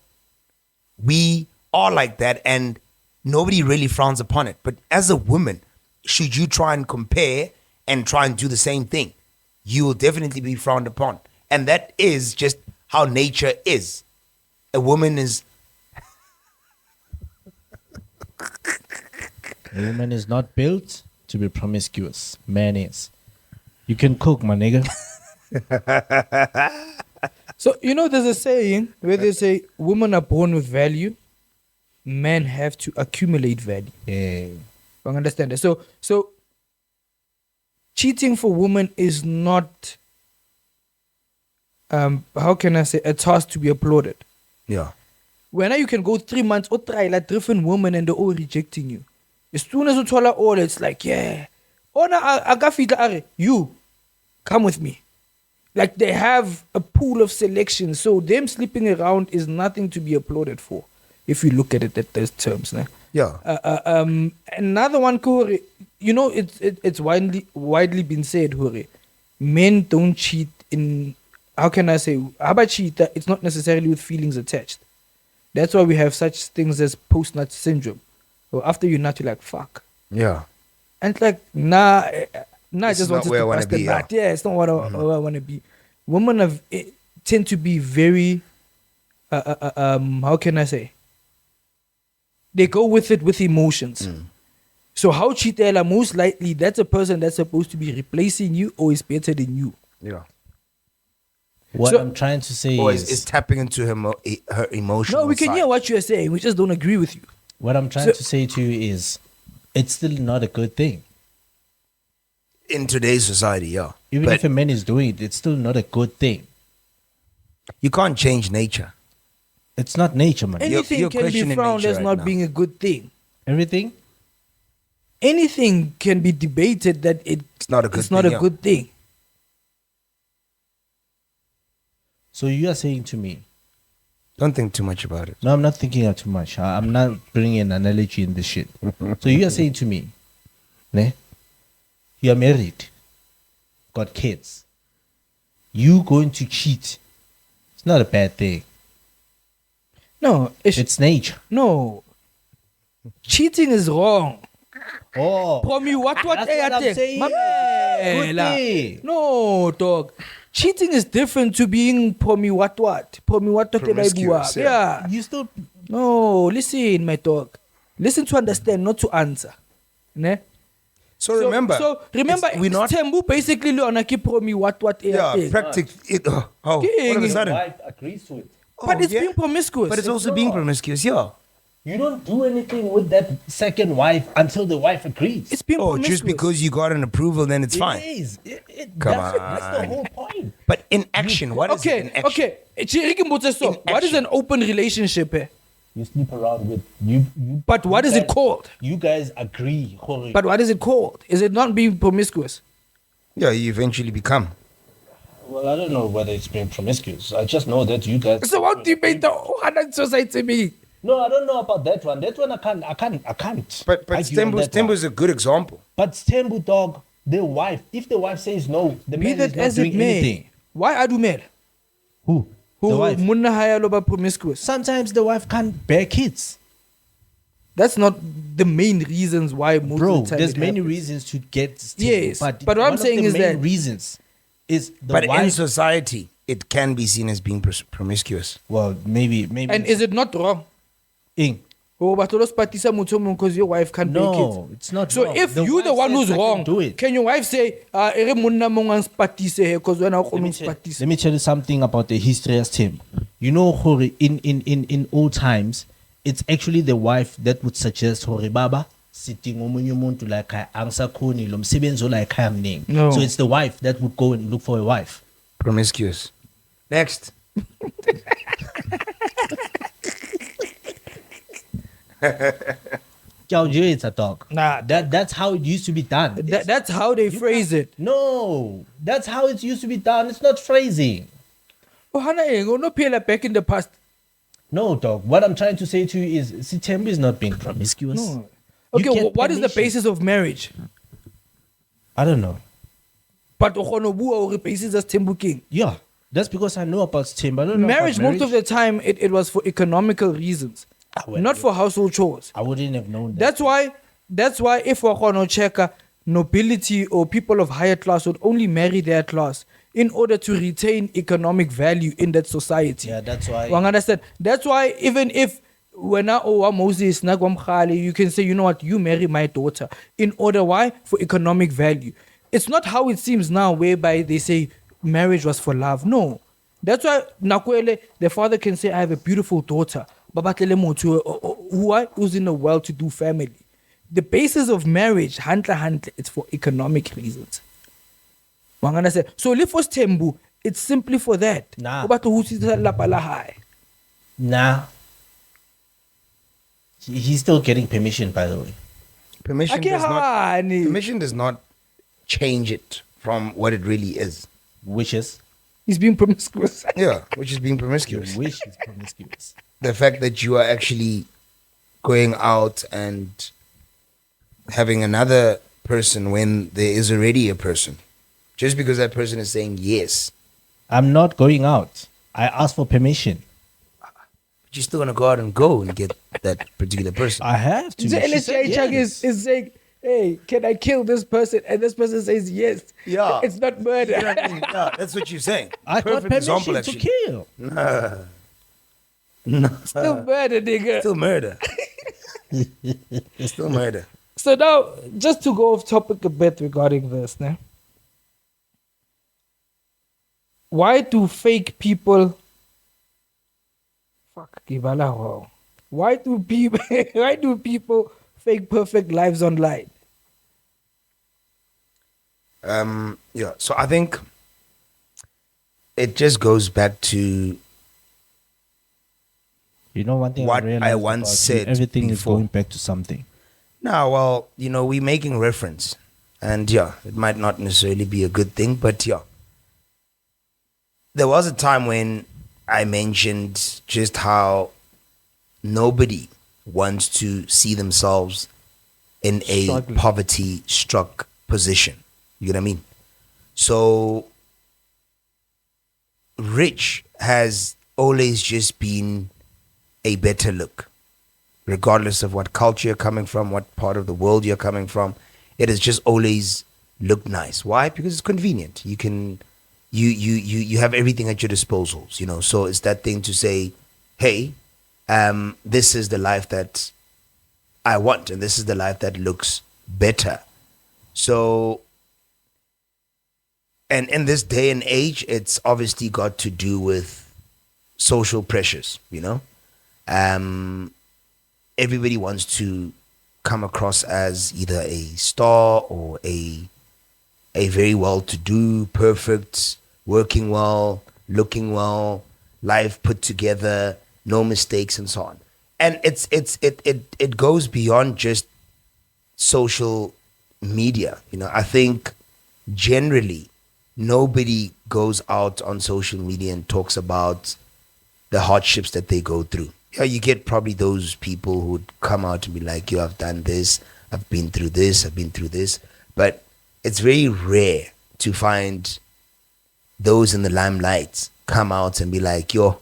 We are like that and nobody really frowns upon it. But as a woman, should you try and compare and try and do the same thing, you will definitely be frowned upon. And that is just how nature is. A woman is... A woman is not built to be promiscuous. Man is. You can cook, my nigga. So, you know, there's a saying where they say women are born with value, men have to accumulate value. Yeah. I understand that. So cheating for women is not, how can I say, a task to be applauded. Yeah. When you can go 3 months or try like different women and they're all rejecting you. As soon as you tell her all, it's like, yeah. Oh, no, you come with me. Like they have a pool of selection. So them sleeping around is nothing to be applauded for. If you look at it at those terms. Nah? Yeah. Another one, Hore, you know, it's widely been said, Hore, men don't cheat in, how can I say, how about cheat? It's not necessarily with feelings attached. That's why we have such things as post-nut syndrome. So after you nut, you're like, fuck. Yeah. And it's like, nah, I It's just not wanted where I to wanna bust the be, nut. Yeah, it's not what I want to be. Women tend to be very, how can I say? They go with it with emotions. So how cheatela, most likely that's a person that's supposed to be replacing you or is better than you. Yeah. What So- I'm trying to say Or is is tapping into her emotional No, we can side. hear what you're saying. We just don't agree with you. what I'm trying So- to say to you is it's still not a good thing. In today's society, yeah. Even But if a man is doing it, it's still not a good thing. you can't change nature. It's not nature, man. Anything you're can be questioning frowned nature as right not now. being a good thing. Everything? Anything can be debated that it's not a good it's not thing, a yeah. good thing. So you are saying to me, Don't think too much about it. no, I'm not thinking of too much. I'm not bringing an analogy in this shit. So you are saying to me, ne? You are married, got kids. You going to cheat. It's not a bad thing. No, It's nature. no. Cheating is wrong. Oh. Promi what That's what I'm saying. Good Mamela. thing. No, dog. Cheating is different to being promi what. Promi what Promiscuous, yeah. You still No, listen, my dog. Listen to understand, not to answer. Ne? So remember, we're not Tembu basically learn keep promi what. yeah, practice it. Oh, all of a sudden. wife agrees to it. But it's yeah. being promiscuous. But it's also being promiscuous, yeah. You don't do anything with that second wife until the wife agrees. it's being Oh, promiscuous. just because you got an approval, then it's fine. It is. Come That's the on. whole point. But in action, what is it in action? What is an open relationship? You sleep around with you. But what is it guys- called? You guys agree. Hori. But what is it called? Is it not being promiscuous? Yeah, you eventually become. Well, I don't know whether it's being promiscuous. I just know that you guys. So what do you mean the whole society me? No, I don't know about that one. That one I can't. But argue on that one. Stembu is a good example. But Stembu dog, the wife. If the wife says no, the Be man is that not as it doing may. anything. Why are you male? Who? Who The wife. munna haya loba promiscuous? Sometimes the wife can't bear kids. That's not the main reasons why most Bro, of the time there's it many happens. reasons to get Stembu. Yes, but what I'm one of saying the is main that- reasons is the But in wife. society, it can be seen as being promiscuous. Well, maybe. And is it not wrong? Ing. Oh, but those patisa mutomo because your wife can't bear kids. No, it's not. So wrong. if The you're the wife one says who's I can wrong, do it. can your wife say, "Ere munna mongang spatise because when I Let me, spatise." let me tell you something about the history as Tim. You know, Hori, in old times, it's actually the wife that would suggest Hori Baba sitting omunye umuntu like angisakhoni lo msebenzi olayikhaya mningi. No. So it's the wife that would go and look for a wife. Promiscuous. Next. It's a dog. Nah, That's how it used to be done. That's how they phrase it. No, that's how it used to be done. It's not phrasing. Oh, Hana, no pela back in the past. No, dog. What I'm trying to say to you is, Tembu is not being promiscuous. No. You Okay, get what is the permission. basis of marriage? I don't know. But the basis as Tembu King. Yeah, that's because I know about Tembu. I don't know Marriage, about most of the time, it was for economical reasons, not for household chores. I wouldn't have known that. That's why if we're checker, nobility or people of higher class would only marry their class in order to retain economic value in that society. Yeah, that's why. Wang understand? That's why even if when Moses you can say, you know what, you marry my daughter in order why? For economic value. It's not how it seems now, whereby they say marriage was for love. No. That's why Nakwele, the father can say, I have a beautiful daughter, who's in a well-to-do family. The basis of marriage, it's for economic reasons. So if for Tembu, it's simply for that. Nah. Nah. He's still getting permission, by the way. Permission does not change it from what it really is. Wishes. He's being promiscuous. Yeah, which is being promiscuous. Wish is promiscuous. The fact that you are actually going out and having another person when there is already a person. Just because that person is saying yes. I'm not going out. I asked for permission. But you're still going to go out and go and get that particular person. I have to. The She said LHA yes. is saying, hey, can I kill this person? And this person says yes. Yeah. It's not murder. You know what I mean? Yeah, that's what you're saying. I got Perfect example, permission to actually. kill. No. Still murder, nigga. Still murder. Still murder. So now, just to go off topic a bit regarding this, now, why do fake people? Why do people fake perfect lives online? Yeah. So I think it just goes back to You know, one thing What realized I once about you, said everything is before. going back to something. now. Well, we're making reference, and yeah, it might not necessarily be a good thing, but yeah, there was a time when I mentioned just how nobody wants to see themselves in a Struggling. poverty-struck position. You know what I mean? So, rich has always just been a better look, regardless of what culture you're coming from, what part of the world you're coming from. It has just always looked nice. Why? Because it's convenient. You can, you have everything at your disposals. So it's that thing to say, hey, this is the life that I want, and this is the life that looks better. So, and in this day and age, it's obviously got to do with social pressures, everybody wants to come across as either a star or a very well-to-do, perfect, working well, looking well, life put together, no mistakes, and so on. And it goes beyond just social media. I think generally nobody goes out on social media and talks about the hardships that they go through. Yeah, you get probably those people who would come out and be like, yo, I've done this, I've been through this, I've been through this. But it's very rare to find those in the limelight come out and be like, yo,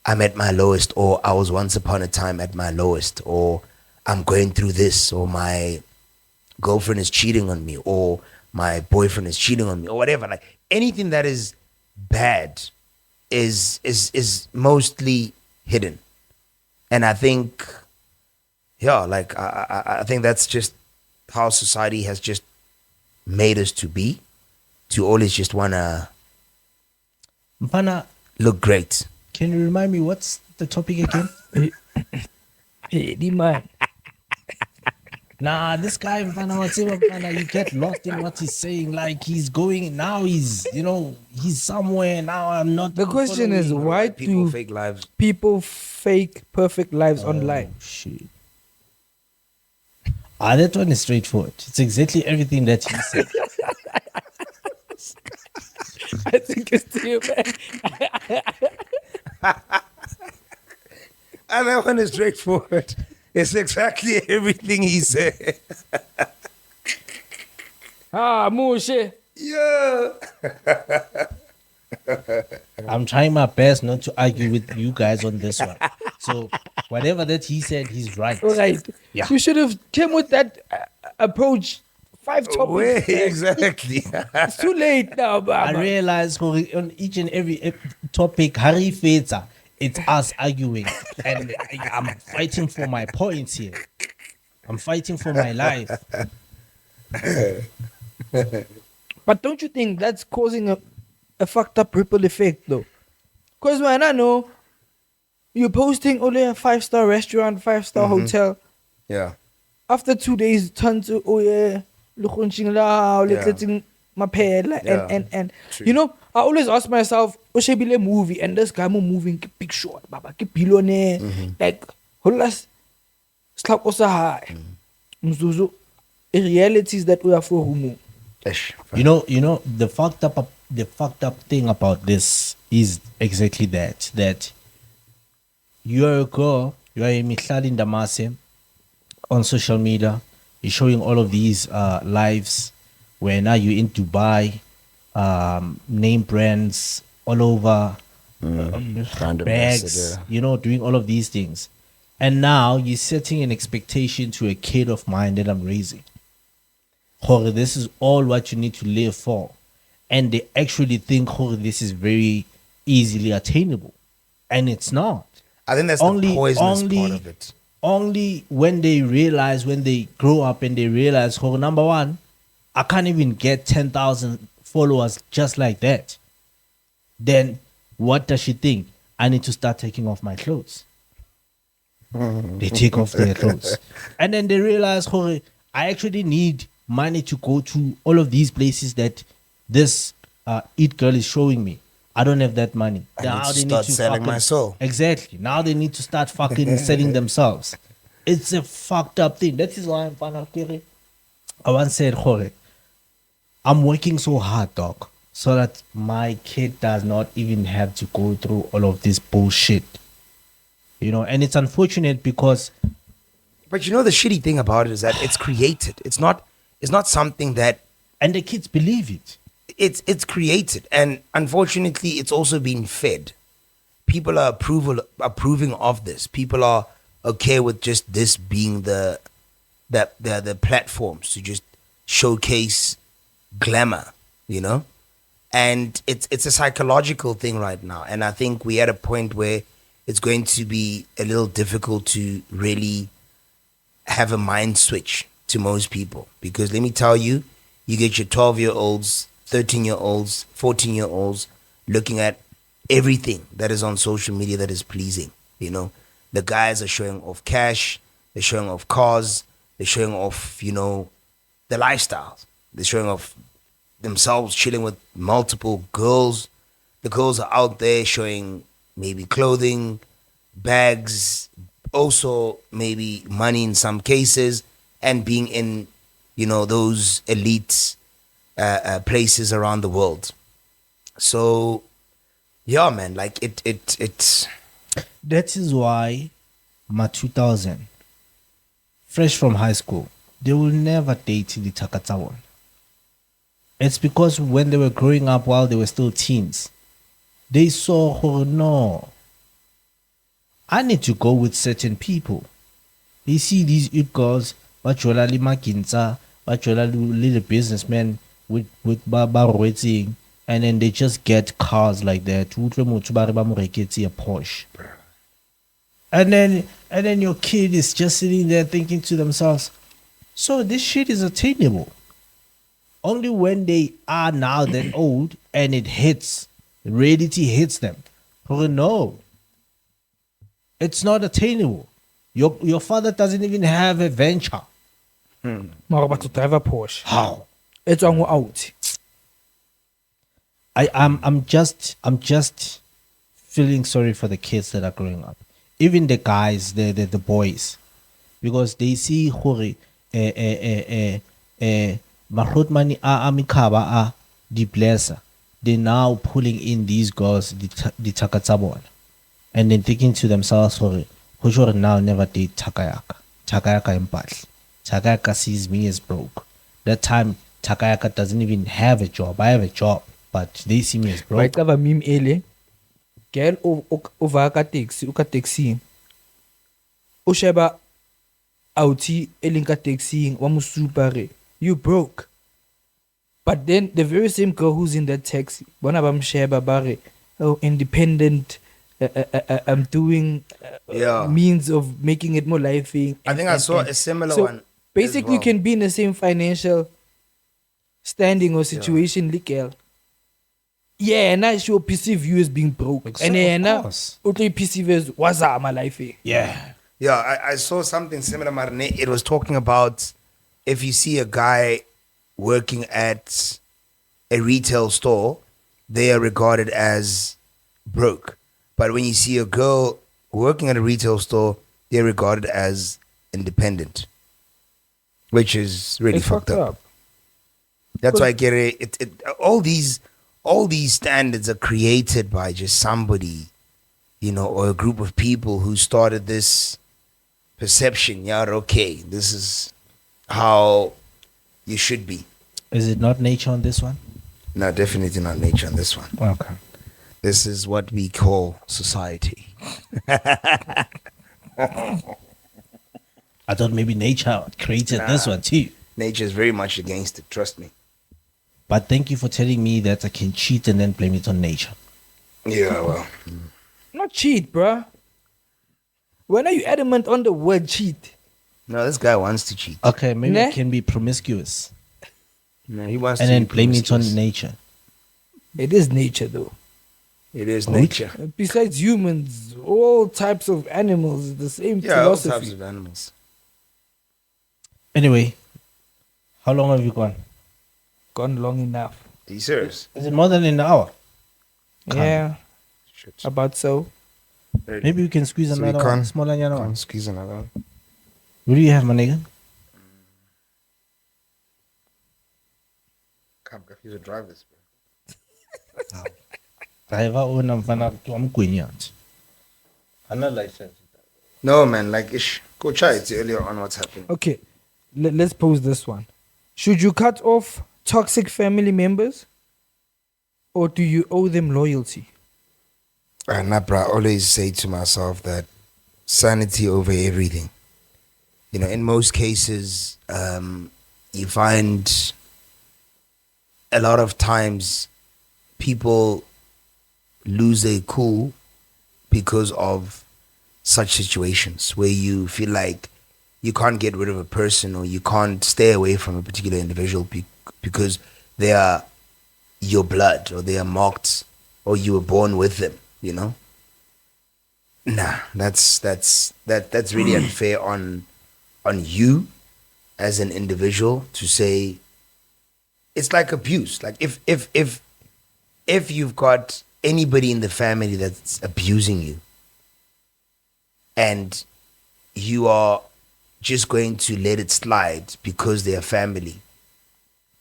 I'm at my lowest, or I was once upon a time at my lowest, or I'm going through this, or my girlfriend is cheating on me, or my boyfriend is cheating on me, or whatever. Like anything that is bad is mostly hidden. And I think, I think that's just how society has just made us to be, to always just want to Mfana, look great. can you remind me what's the topic again? Hey, man. Nah, this guy, Mfana, you get lost in what he's saying. Like he's going now, he's somewhere now. I'm not. The question is, why People do fake lives. people fake perfect lives online? Shit. That one is straightforward. It's exactly everything that he said. I think it's too bad. And that one is straightforward. It's exactly everything he said. Mushe. Yeah. I'm trying my best not to argue with you guys on this one. So whatever that he said, he's right. All right. Yeah. You should have came with that approach 5 Where topics. exactly? It's too late now, I Baba. realize on each and every topic, Harry Feta, it's us arguing. And I'm fighting for my points here. I'm fighting for my life. But don't you think that's causing a fucked up ripple effect though? Because when I know you're posting only a 5-star restaurant, 5-star hotel. Yeah. After 2 days, turn to oh yeah, lukhunching la, Yeah. letting my pela Yeah. and True. you know, I always ask myself, Oshebile movie and this guy moving big shot, baba, ke billionaire, like holas slap osa high. Mzuzu, realities that we are for humu. You know, the fucked up thing about this is exactly that you're a girl, you're a Mihlali Ndamase on social media, you're showing all of these lives where now you're in Dubai, name brands all over, Brand bags, ambassador. you know, doing all of these things. And now you're setting an expectation to a kid of mine that I'm raising. Jorge, this is all what you need to live for. And they actually think, Jorge, this is very easily attainable. And it's not. I think that's the poisonous part of it. Only when they realize, when they grow up and they realize, Jorge, number one, I can't even get 10,000 followers just like that. Then what does she think? I need to start taking off my clothes. They take off their clothes. And then they realize, Jorge, I actually need money to go to all of these places that this it girl is showing me. I don't have that money. I need to start selling my soul. Exactly. Now they need to start fucking selling themselves. It's a fucked up thing. That is why I'm Panakiri. I once said, Jorge, I'm working so hard, dog, so that my kid does not even have to go through all of this bullshit. You know, and it's unfortunate because But you know the shitty thing about it is that it's created. It's not something that and the kids believe it. it's created, and unfortunately it's also being fed. People are approving of this. People are okay with just this being the platforms to just showcase glamour, you know? And it's a psychological thing right now. And I think we're at a point where it's going to be a little difficult to really have a mind switch to most people. Because let me tell you, you get your 12-year-olds, 13-year-olds, 14-year-olds looking at everything that is on social media that is pleasing. You know, the guys are showing off cash, they're showing off cars, they're showing off, you know, the lifestyles. They're showing off themselves chilling with multiple girls. The girls are out there showing maybe clothing, bags, also maybe money in some cases, and being in, you know, those elite places around the world. So, yeah, man, like it's That is why my 2000, fresh from high school, they will never date the Takatawan. It's because when they were growing up while they were still teens, they saw, oh no, I need to go with certain people. They see these youth girls, bachelorly makinza, bachelorly little businessmen with Baba waiting, and then they just get cars like that. A Porsche. And then your kid is just sitting there thinking to themselves, so this shit is attainable. Only when they are now that old and it hits, reality hits them. Oh no, it's not attainable. Your father doesn't even have a venture. Mara about to drive a Porsche. How? It's on out. I'm just feeling sorry for the kids that are growing up. Even the guys, the boys. Because they see Hori, Mahrutmani amikaba the blesser. They're now pulling in these girls, the Takatabon, and then thinking to themselves, sorry, who should now never date Takayaka. Takayaka impathl. Takayaka sees me as broke. That time Takayaka doesn't even have a job. I have a job, but they see me as broke. Right, have a meme ele. Girl over ka taxi. Usheba outi elinka taxi wa musupare. You broke. But then the very same girl who's in that taxi, bona bamsheba bare, oh, independent, I'm doing means of making it more living. I think I saw a similar so one. Basically, you can be in the same financial standing or situation, like girl. Yeah, and I should perceive you as being broke. Of And then course. only perceive as what's my life. Yeah. Yeah, I saw something similar, Marne. It was talking about if you see a guy working at a retail store, they are regarded as broke. But when you see a girl working at a retail store, they're regarded as independent, which is really It's fucked up. That's why I get it. All these standards are created by just somebody, or a group of people who started this perception. Yeah, okay, this is how you should be. Is it not nature on this one? No, definitely not nature on this one. Okay. This is what we call society. I thought maybe nature created this one too. Nature is very much against it, trust me. But thank you for telling me that I can cheat and then blame it on nature. Yeah, well. Not cheat, bruh. When are you adamant on the word cheat? No, this guy wants to cheat. Okay, maybe Nah. it can be promiscuous No, he wants and to then be blame it on promiscuous. nature. It is nature, though. It is nature. Besides humans, all types of animals, the same Yeah, all philosophy. types of animals. Anyway, how long have you gone? Gone long enough. Are you serious? Is it more than an hour? Yeah, Shit. about so. Maybe we can squeeze So we another can't- one, smaller one. Can't squeeze another one. What do you have, my nigga? Come, confuse the drivers, bro. Driver owner mfana wamgwinyati. Ana license. No, man, like, ish. Go try it earlier on what's happening. Okay, let's pose this one. Should you cut off toxic family members? Or do you owe them loyalty? Nah, bro, I always say to myself that sanity over everything. In most cases, you find a lot of times people lose their cool because of such situations where you feel like you can't get rid of a person or you can't stay away from a particular individual because they are your blood or they are marked or you were born with them, Nah, that's really unfair on you as an individual to say. It's like abuse. Like if you've got anybody in the family that's abusing you and you are just going to let it slide because they are family,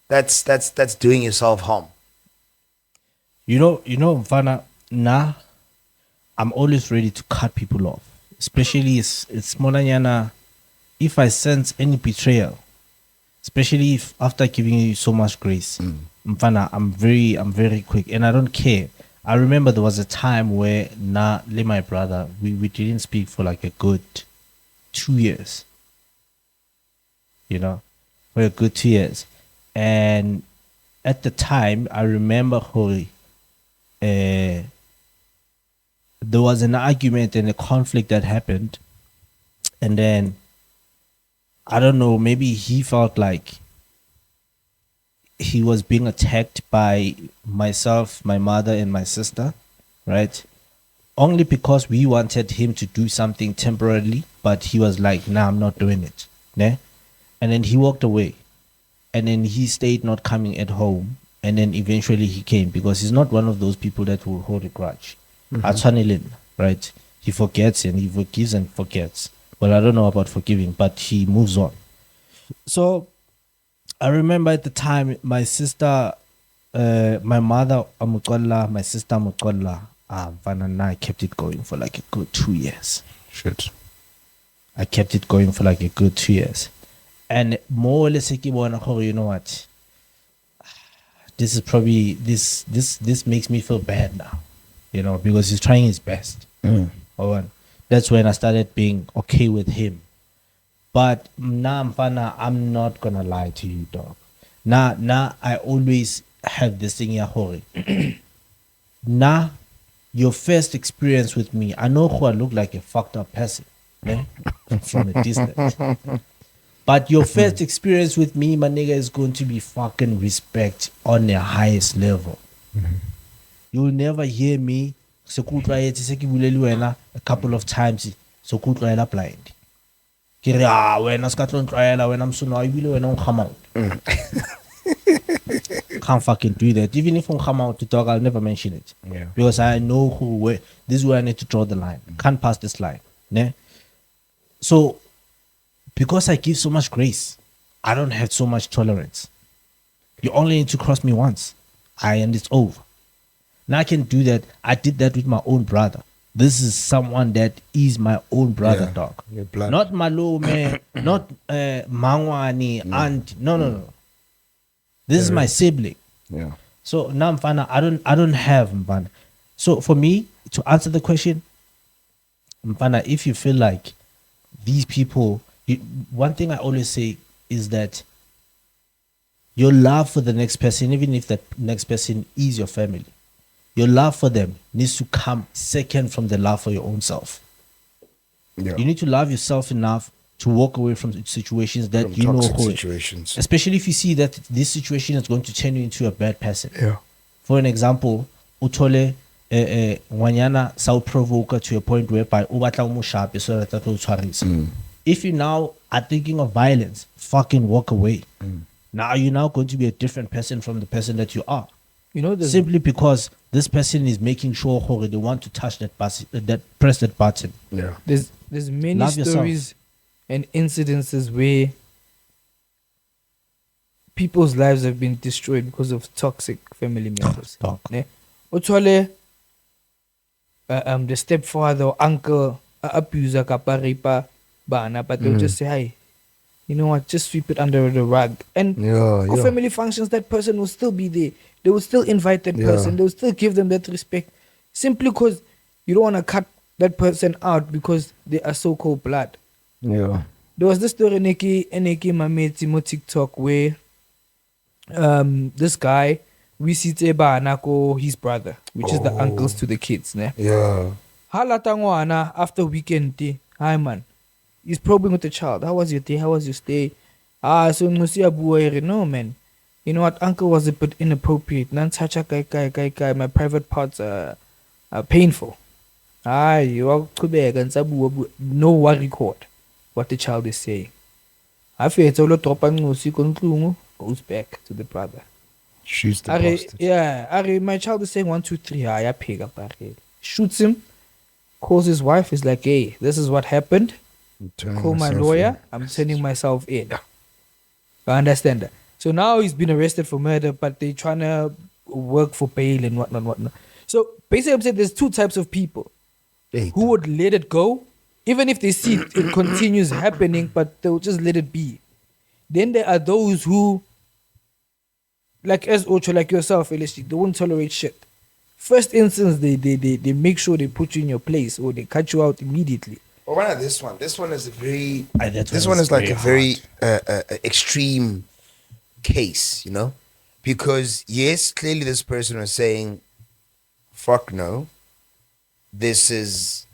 that's doing yourself harm. You know, mfana, I'm always ready to cut people off. Especially it's molanyana if I sense any betrayal. Especially if after giving you so much grace. Mfana, I'm very quick and I don't care. I remember there was a time where my brother, we didn't speak for like a good 2 years. For a good 2 years. And at the time I remember there was an argument and a conflict that happened, and then I don't know, maybe he felt like he was being attacked by myself, my mother, and my sister, right? Only because we wanted him to do something temporarily, but he was like, nah, I'm not doing it. Né? And then he walked away, and then he stayed not coming at home, and then eventually he came because he's not one of those people that will hold a grudge. Right? He forgets and he forgives and forgets. Well, I don't know about forgiving, but he moves on. So I remember at the time my sister, my mother Amukola, my sister Amukola, and I kept it going for like a good 2 years. Shit. I kept it going for like a good 2 years. And more or less, you know what? This is probably this makes me feel bad now, you know, because he's trying his best. That's when I started being okay with him. But now, I'm not gonna lie to you, dog. Now I always have this thing here, Hori. Now, your first experience with me, I know who I look like a fucked up person, from a distance. But your first experience with me, my nigga, is going to be fucking respect on the highest level. You'll never hear me a couple of times. So blind. When I'm so now, when come out. Can't fucking do that. Even if I come out to talk, I'll never mention it. Yeah. Because I know this is where I need to draw the line. Can't pass this line. Ne? So, because I give so much grace, I don't have so much tolerance. You only need to cross me once. And it's over. Now I can do that. I did that with my own brother. This is someone that is my own brother, dog. Your blood. Not Malo, man. Not Mangwani, aunt. No. This is my sibling. Yeah. So now Mfana, I don't have Mfana. So for me, to answer the question, Mfana, if you feel like these people, one thing I always say is that your love for the next person, even if that next person is your family, your love for them needs to come second from the love for your own self. Yeah. You need to love yourself enough to walk away from situations that From you know, toxic situations. especially if you see that this situation is going to turn you into a bad person. Yeah. For an example, utole wanyana sa provoke to a point whereby ubatla mo sharp so that will tshwarisa. If you now are thinking of violence, fucking walk away. Now you're now going to be a different person from the person that you are. You know, Simply because this person is making sure they want to touch that press that button. Yeah. there's many Love yourself. stories and incidences where people's lives have been destroyed because of toxic family members. Dog. Ne? Uthole, the stepfather or uncle abuser kapa rape bana, but they'll just say, hey, you know what, just sweep it under the rug. And for family functions, that person will still be there. They will still invite that person. They will still give them that respect. Simply because you don't want to cut that person out because they are so-called blood. Yeah. There was this story Neki Mameti mo TikTok where this guy, we see Teba Anako, his brother, which is the uncles to the kids. Ne? Yeah. Halatangwana after weekend day. Hi man. He's probing with the child. How was your day? How was your stay? So no man. You know what? Uncle was a bit inappropriate. My private parts are painful. You are no one record what the child is saying. I feel it's all goes back to the brother. Shoots the bastard. Yeah, my child is saying 1, 2, 3. I pick up. Shoots him. Calls his wife. Is like, hey, this is what happened. Call my lawyer. I'm sending myself in. I understand that. So now he's been arrested for murder, but they're trying to work for bail and whatnot. So basically, I'm saying there's two types of people who would let it go, even if they see it continues happening, but they'll just let it be. Then there are those who, like as Ocho, like yourself, LSG, they won't tolerate shit. First instance, they make sure they put you in your place or they cut you out immediately. Well, why not this one? This one is a very. This one is like a very extreme case, you know, because yes, clearly this person was saying, "Fuck no." This is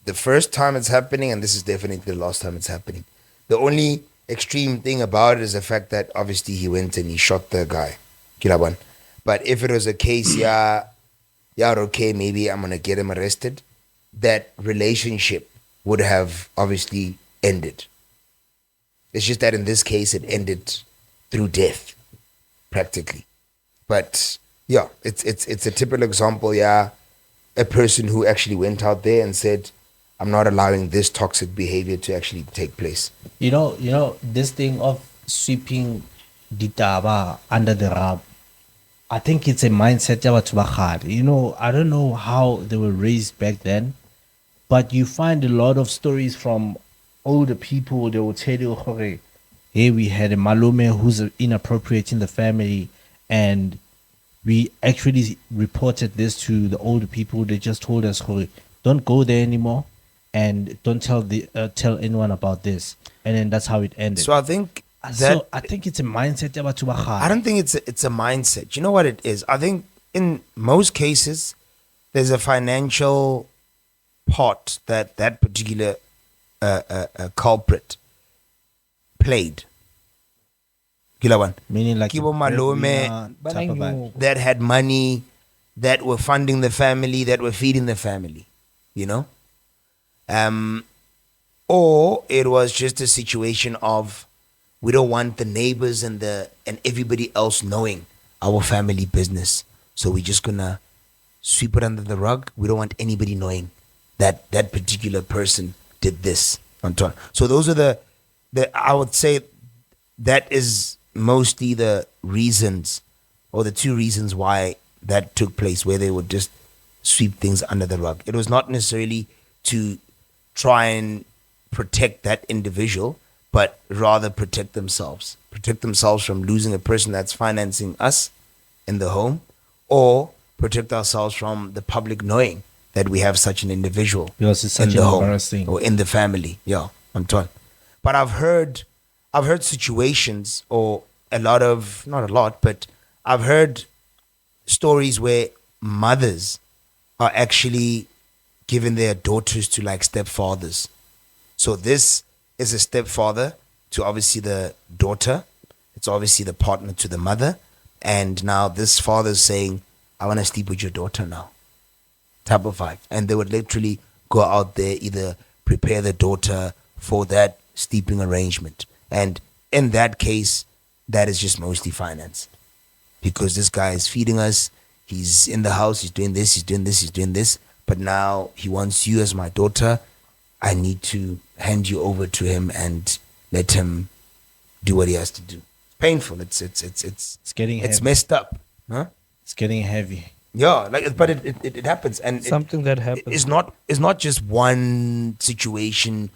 the first time it's happening, and this is definitely the last time it's happening. The only extreme thing about it is the fact that obviously he went and he shot the guy, Kilaban. But if it was a case, okay, maybe I'm gonna get him arrested, that relationship would have obviously ended. It's just that in this case, it ended through death, practically. But yeah, it's a typical example. Yeah, a person who actually went out there and said, "I'm not allowing this toxic behavior to actually take place." You know, this thing of sweeping ditaba under the rug. I think it's a mindset ya batho ba kgale. You know, I don't know how they were raised back then, but you find a lot of stories from older people. They will tell you, "Hore, hey, we had a malume who's inappropriate in the family, and we actually reported this to the older people. They just told us, "Hore, don't go there anymore, and don't tell anyone about this." And then that's how it ended. So I think So I think it's a mindset ya batho ba kgale. I don't think it's a mindset. You know what it is? I think in most cases there's a financial part that particular culprit played. Kila one. Meaning like Kibo Malome type of vibe. that had money, that were funding the family, that were feeding the family, you know? Or it was just a situation of we don't want the neighbors and everybody else knowing our family business. So we're just gonna sweep it under the rug. We don't want anybody knowing that that particular person did this. So those are the I would say that is mostly the reasons, or the two reasons why that took place, where they would just sweep things under the rug. It was not necessarily to try and protect that individual, but rather protect themselves from losing a person that's financing us in the home, or protect ourselves from the public knowing that we have such an individual Because it's such in an the home embarrassing. or in the family. Yeah, I'm told. But I've heard situations, or not a lot, but I've heard stories where mothers are actually giving their daughters to like stepfathers. So this is a stepfather to obviously the daughter. It's obviously the partner to the mother. And now this father's saying, I want to sleep with your daughter now. Type of vibe. And they would literally go out there, either prepare the daughter for that sleeping arrangement. And in that case, that is just mostly finance. Because this guy is feeding us. He's in the house. He's doing this. He's doing this. He's doing this. But now he wants you as my daughter. I need to hand you over to him and let him do what he has to do. It's painful. It's getting it's heavy. messed up. Huh? It's getting heavy. Yeah, but it happens, and Something that happens. It's not just one situation.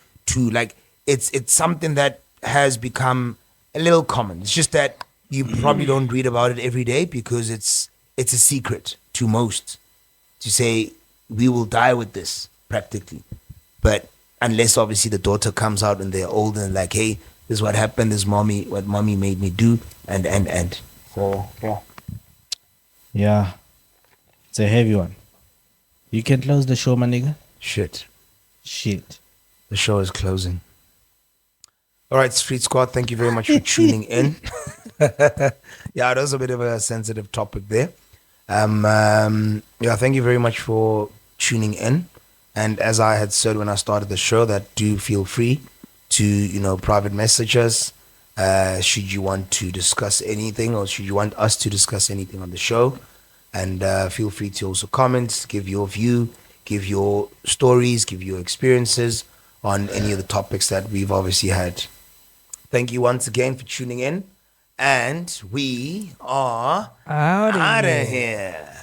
It's something that has become a little common. It's just that you probably don't read about it every day because it's a secret to most. To say we will die with this practically, but unless obviously the daughter comes out and they're old and like, hey, this is what happened. This is what mommy made me do, and so yeah. Yeah. It's a heavy one. You can close the show, my nigga. Shit. The show is closing. All right, Street Squad, thank you very much for tuning in. Yeah, it was a bit of a sensitive topic there. Yeah, thank you very much for tuning in. And as I had said when I started the show, that do feel free to, private message us. Should you want to discuss anything, or should you want us to discuss anything on the show? And feel free to also comment, give your view, give your stories, give your experiences on any of the topics that we've obviously had. Thank you once again for tuning in. And we are Out of out here. of here.